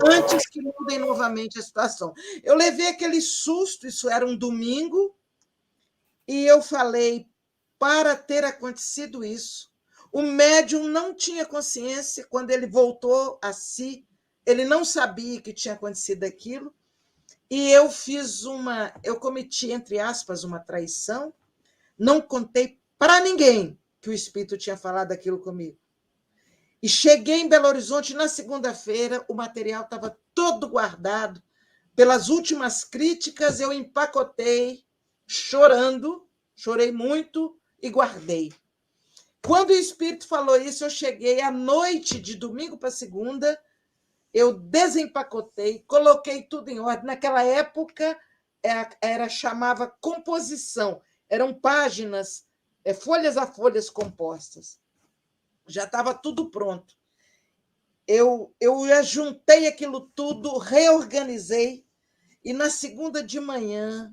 antes que mudem novamente a situação. Eu levei aquele susto, isso era um domingo, e eu falei, para ter acontecido isso, o médium não tinha consciência, quando ele voltou a si, ele não sabia que tinha acontecido aquilo, e eu cometi, entre aspas, uma traição, não contei para ninguém que o Espírito tinha falado aquilo comigo. E cheguei em Belo Horizonte na segunda-feira, o material estava todo guardado. Pelas últimas críticas, eu empacotei, chorando, chorei muito e guardei. Quando o Espírito falou isso, eu cheguei à noite de domingo para segunda, eu desempacotei, coloquei tudo em ordem. Naquela época, chamava composição, eram páginas, folhas a folhas compostas. Já estava tudo pronto. Eu juntei aquilo tudo, reorganizei E na segunda de manhã,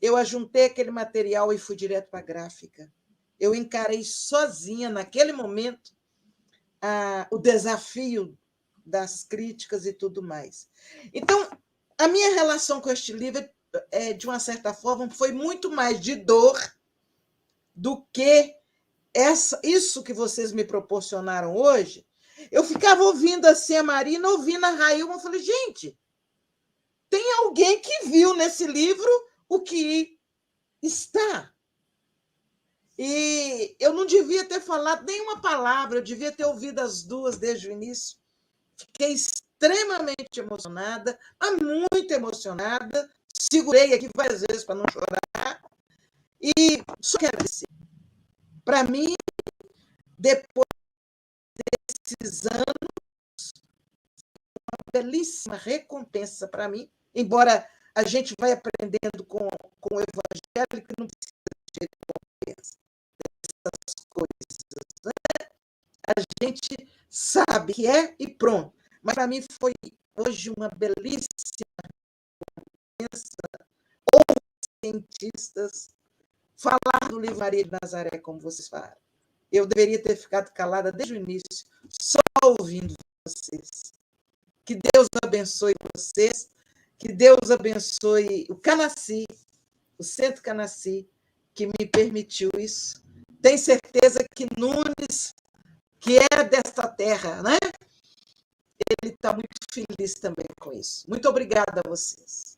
eu ajuntei aquele material e fui direto para a gráfica. Eu encarei sozinha, naquele momento, o desafio das críticas e tudo mais. Então, a minha relação com este livro, de uma certa forma, foi muito mais de dor do que isso que vocês me proporcionaram hoje. Eu ficava ouvindo assim a Marina, ouvindo a Railma, eu falei, gente, tem alguém que viu nesse livro o que está. E eu não devia ter falado nenhuma palavra, eu devia ter ouvido as duas desde o início. Fiquei extremamente emocionada, mas muito emocionada. Segurei aqui várias vezes para não chorar. E só quero dizer, para mim, depois desses anos, uma belíssima recompensa para mim, embora a gente vai aprendendo com o Evangelho que não precisa de recompensa dessas coisas, né? A gente sabe que é e pronto. Mas para mim foi hoje uma belíssima recompensa, ou cientistas, falar do livro Maria de Nazaré, como vocês falaram. Eu deveria ter ficado calada desde o início, só ouvindo vocês. Que Deus abençoe vocês, que Deus abençoe o Canaci, o Centro Canaci, que me permitiu isso. Tenho certeza que Nunes, que é desta terra, né? Ele está muito feliz também com isso. Muito obrigada a vocês.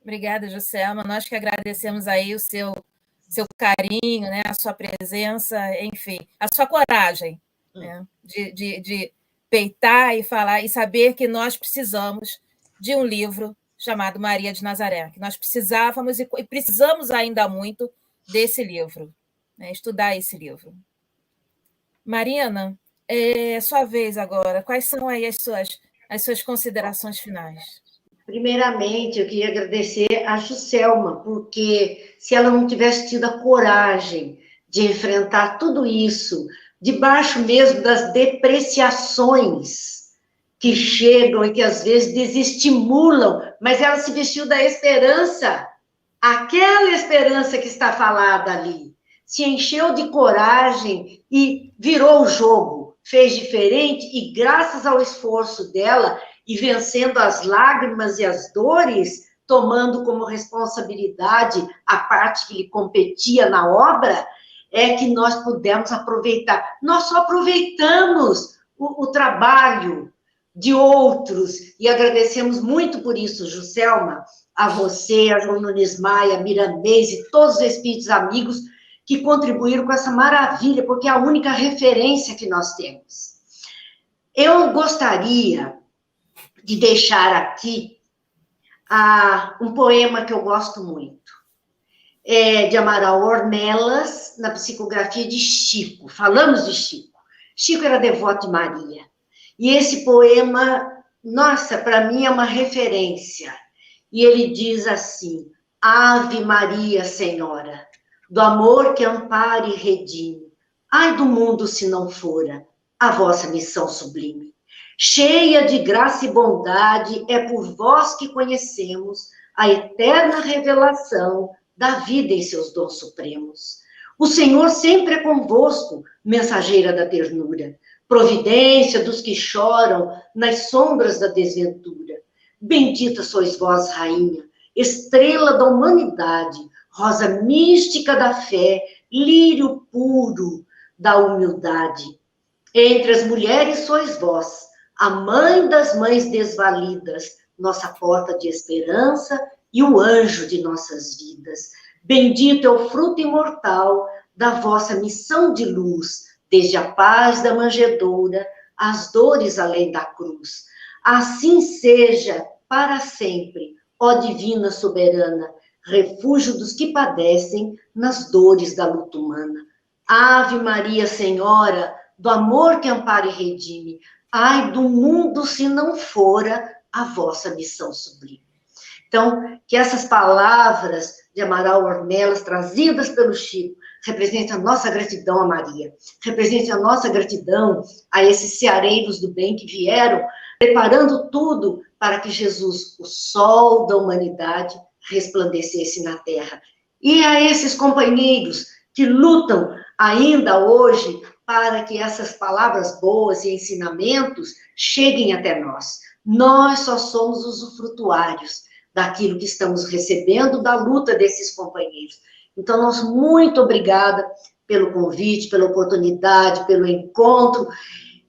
Obrigada, Joselma. Nós que agradecemos aí o seu carinho, né, a sua presença, enfim, a sua coragem, né, de peitar e falar e saber que nós precisamos de um livro chamado Maria de Nazaré, que nós precisávamos e precisamos ainda muito desse livro, né, estudar esse livro. Marina, é sua vez agora. Quais são aí as suas considerações finais? Primeiramente, eu queria agradecer a Joselma, porque se ela não tivesse tido a coragem de enfrentar tudo isso, debaixo mesmo das depreciações que chegam e que às vezes desestimulam, mas ela se vestiu da esperança, aquela esperança que está falada ali, se encheu de coragem e virou o jogo, fez diferente e graças ao esforço dela, e vencendo as lágrimas e as dores, tomando como responsabilidade a parte que lhe competia na obra, é que nós pudemos aproveitar. Nós só aproveitamos o trabalho de outros, e agradecemos muito por isso, Joselma, a você, a João Nunes Maia, a Miramês e todos os espíritos amigos que contribuíram com essa maravilha, porque é a única referência que nós temos. Eu gostaria de deixar aqui um poema que eu gosto muito, de Amaral Ornelas, na psicografia de Chico. Falamos de Chico. Chico era devoto de Maria. E esse poema, nossa, para mim é uma referência. E ele diz assim: Ave Maria, Senhora, do amor que ampara e redime, ai do mundo se não fora a vossa missão sublime. Cheia de graça e bondade, é por vós que conhecemos a eterna revelação da vida em seus dons supremos. O Senhor sempre é convosco, mensageira da ternura, providência dos que choram nas sombras da desventura. Bendita sois vós, rainha, estrela da humanidade, rosa mística da fé, lírio puro da humildade. Entre as mulheres sois vós, a mãe das mães desvalidas, nossa porta de esperança e o anjo de nossas vidas. Bendito é o fruto imortal da vossa missão de luz, desde a paz da manjedoura, às dores além da cruz. Assim seja para sempre, ó divina soberana, refúgio dos que padecem nas dores da luta humana. Ave Maria, Senhora, do amor que ampara e redime, ai do mundo se não fora a vossa missão sublime. Então, que essas palavras de Amaral Ornelas, trazidas pelo Chico, representem a nossa gratidão a Maria, representem a nossa gratidão a esses ceareiros do bem que vieram, preparando tudo para que Jesus, o sol da humanidade, resplandecesse na terra. E a esses companheiros que lutam ainda hoje para que essas palavras boas e ensinamentos cheguem até nós. Nós só somos usufrutuários daquilo que estamos recebendo da luta desses companheiros. Então, nós muito obrigada pelo convite, pela oportunidade, pelo encontro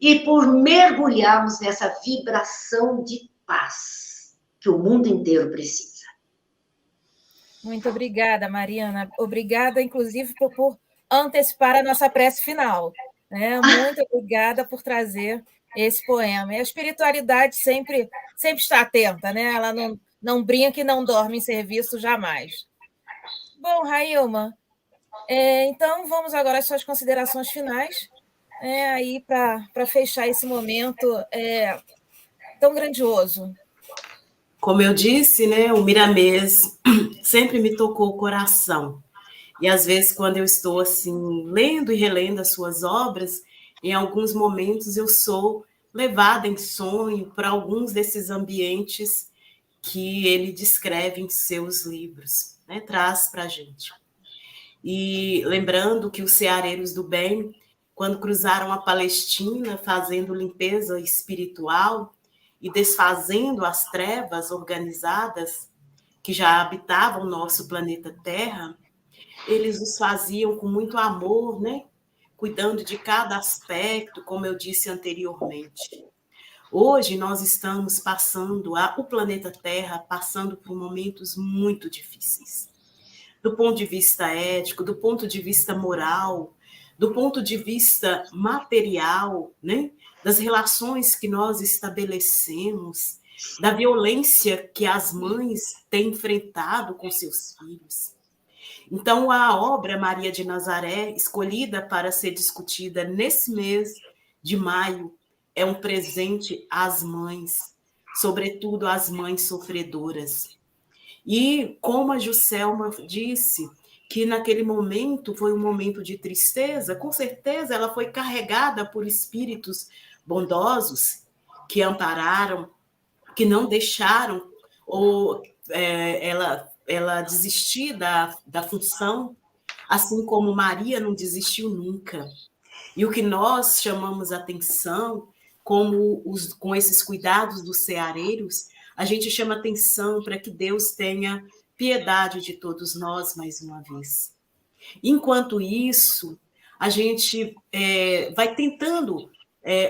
e por mergulharmos nessa vibração de paz que o mundo inteiro precisa. Muito obrigada, Mariana. Obrigada, inclusive, por antecipar a nossa prece final. Né? Muito obrigada por trazer esse poema. E a espiritualidade sempre está atenta, né? Ela não brinca e não dorme em serviço jamais. Bom, Railma, então vamos agora às suas considerações finais, aí para fechar esse momento tão grandioso. Como eu disse, né, o Miramês sempre me tocou o coração. E às vezes, quando eu estou assim, lendo e relendo as suas obras, em alguns momentos eu sou levada em sonho para alguns desses ambientes que ele descreve em seus livros, né, traz para a gente. E lembrando que os ceareiros do bem, quando cruzaram a Palestina, fazendo limpeza espiritual, e desfazendo as trevas organizadas que já habitavam o nosso planeta Terra, eles os faziam com muito amor, né? Cuidando de cada aspecto, como eu disse anteriormente. Hoje nós estamos passando, o planeta Terra passando por momentos muito difíceis. Do ponto de vista ético, do ponto de vista moral, do ponto de vista material, né? Das relações que nós estabelecemos, da violência que as mães têm enfrentado com seus filhos. Então, a obra Maria de Nazaré, escolhida para ser discutida nesse mês de maio, é um presente às mães, sobretudo às mães sofredoras. E, como a Juscelma disse, que naquele momento foi um momento de tristeza, com certeza ela foi carregada por espíritos bondosos que ampararam, que não deixaram ou ela desistir da função, assim como Maria não desistiu nunca. E o que nós chamamos atenção, com esses cuidados dos ceareiros, a gente chama atenção para que Deus tenha piedade de todos nós mais uma vez. Enquanto isso, a gente vai tentando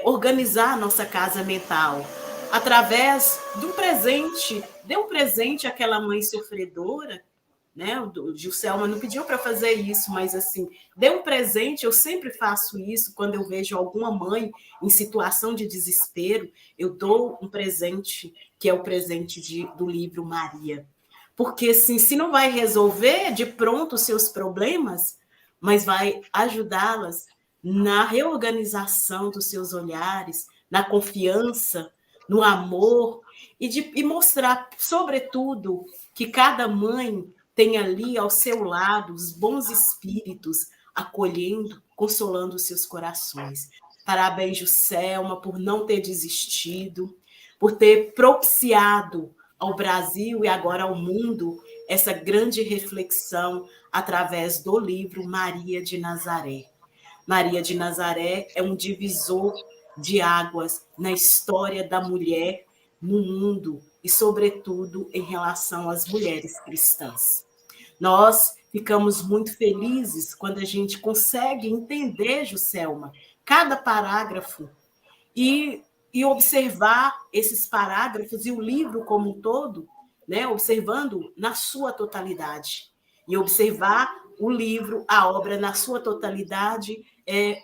organizar a nossa casa mental através de um presente. Dê um presente àquela mãe sofredora, né? O Juscelma não pediu para fazer isso, mas assim, dê um presente. Eu sempre faço isso quando eu vejo alguma mãe em situação de desespero, eu dou um presente, que é o presente do livro Maria. Porque assim, se não vai resolver de pronto os seus problemas, mas vai ajudá-las na reorganização dos seus olhares, na confiança, no amor, e mostrar, sobretudo, que cada mãe tem ali ao seu lado os bons espíritos acolhendo, consolando os seus corações. Parabéns, Juscelma, por não ter desistido, por ter propiciado ao Brasil e agora ao mundo essa grande reflexão através do livro Maria de Nazaré. Maria de Nazaré é um divisor de águas na história da mulher no mundo e, sobretudo, em relação às mulheres cristãs. Nós ficamos muito felizes quando a gente consegue entender, Juscelma, cada parágrafo e observar esses parágrafos e o livro como um todo, né, observando na sua totalidade. E observar o livro, a obra na sua totalidade,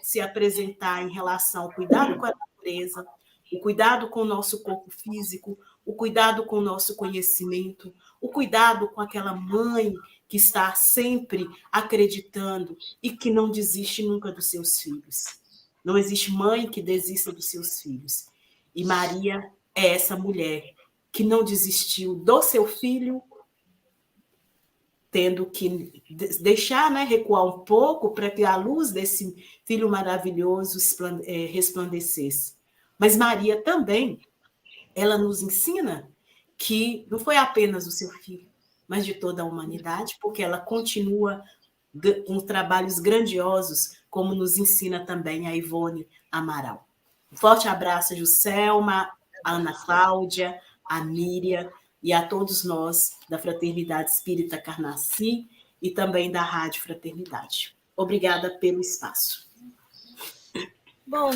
se apresentar em relação ao cuidado com a natureza, o cuidado com o nosso corpo físico, o cuidado com o nosso conhecimento, o cuidado com aquela mãe que está sempre acreditando e que não desiste nunca dos seus filhos. Não existe mãe que desista dos seus filhos. E Maria é essa mulher que não desistiu do seu filho, tendo que deixar, né, recuar um pouco para que a luz desse filho maravilhoso resplandecesse. Mas Maria também ela nos ensina que não foi apenas o seu filho, mas de toda a humanidade, porque ela continua com trabalhos grandiosos, como nos ensina também a Ivone Amaral. Um forte abraço a Juscelma, a Ana Cláudia, a Míria e a todos nós da Fraternidade Espírita Carnaci e também da Rádio Fraternidade. Obrigada pelo espaço. Bom,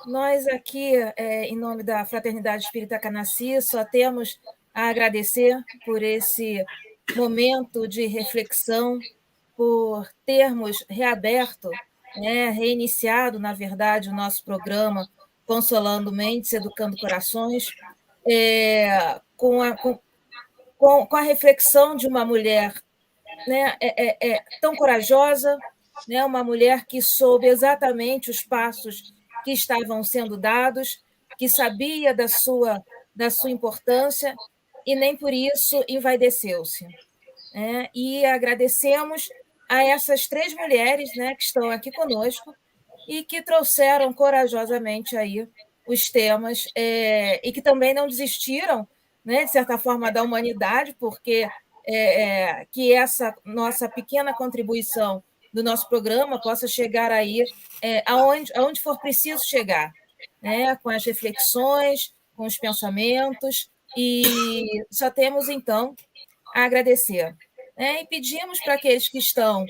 nós aqui, em nome da Fraternidade Espírita Carnaci, só temos a agradecer por esse momento de reflexão, por termos reaberto, reiniciado, na verdade, o nosso programa Consolando Mentes, Educando Corações, com a reflexão de uma mulher, né, tão corajosa, né, uma mulher que soube exatamente os passos que estavam sendo dados, que sabia da sua importância e nem por isso envaideceu-se. E agradecemos a essas 3 mulheres, né, que estão aqui conosco e que trouxeram corajosamente aí os temas e que também não desistiram, né, de certa forma, da humanidade, porque que essa nossa pequena contribuição do nosso programa possa chegar aí aonde for preciso chegar, né, com as reflexões, com os pensamentos, e só temos, então, a agradecer. E pedimos para aqueles que estão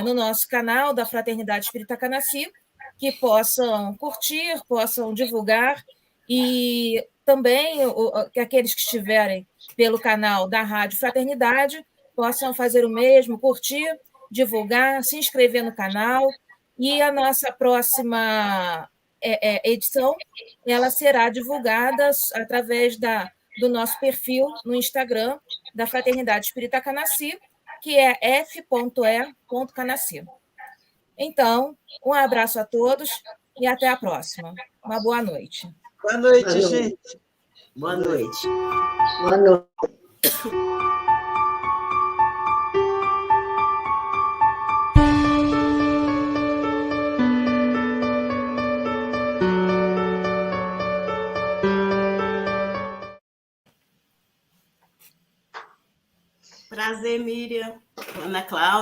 no nosso canal da Fraternidade Espírita Carnaci que possam curtir, possam divulgar, e também que aqueles que estiverem pelo canal da Rádio Fraternidade possam fazer o mesmo, curtir, divulgar, se inscrever no canal, e a nossa próxima edição ela será divulgada através do nosso perfil no Instagram da Fraternidade Espírita Carnaci, que é f.e.carnaci. Então, um abraço a todos e até a próxima. Uma boa noite. Boa noite, gente. Boa noite. Boa noite. Prazer, Miriam. Ana Cláudia.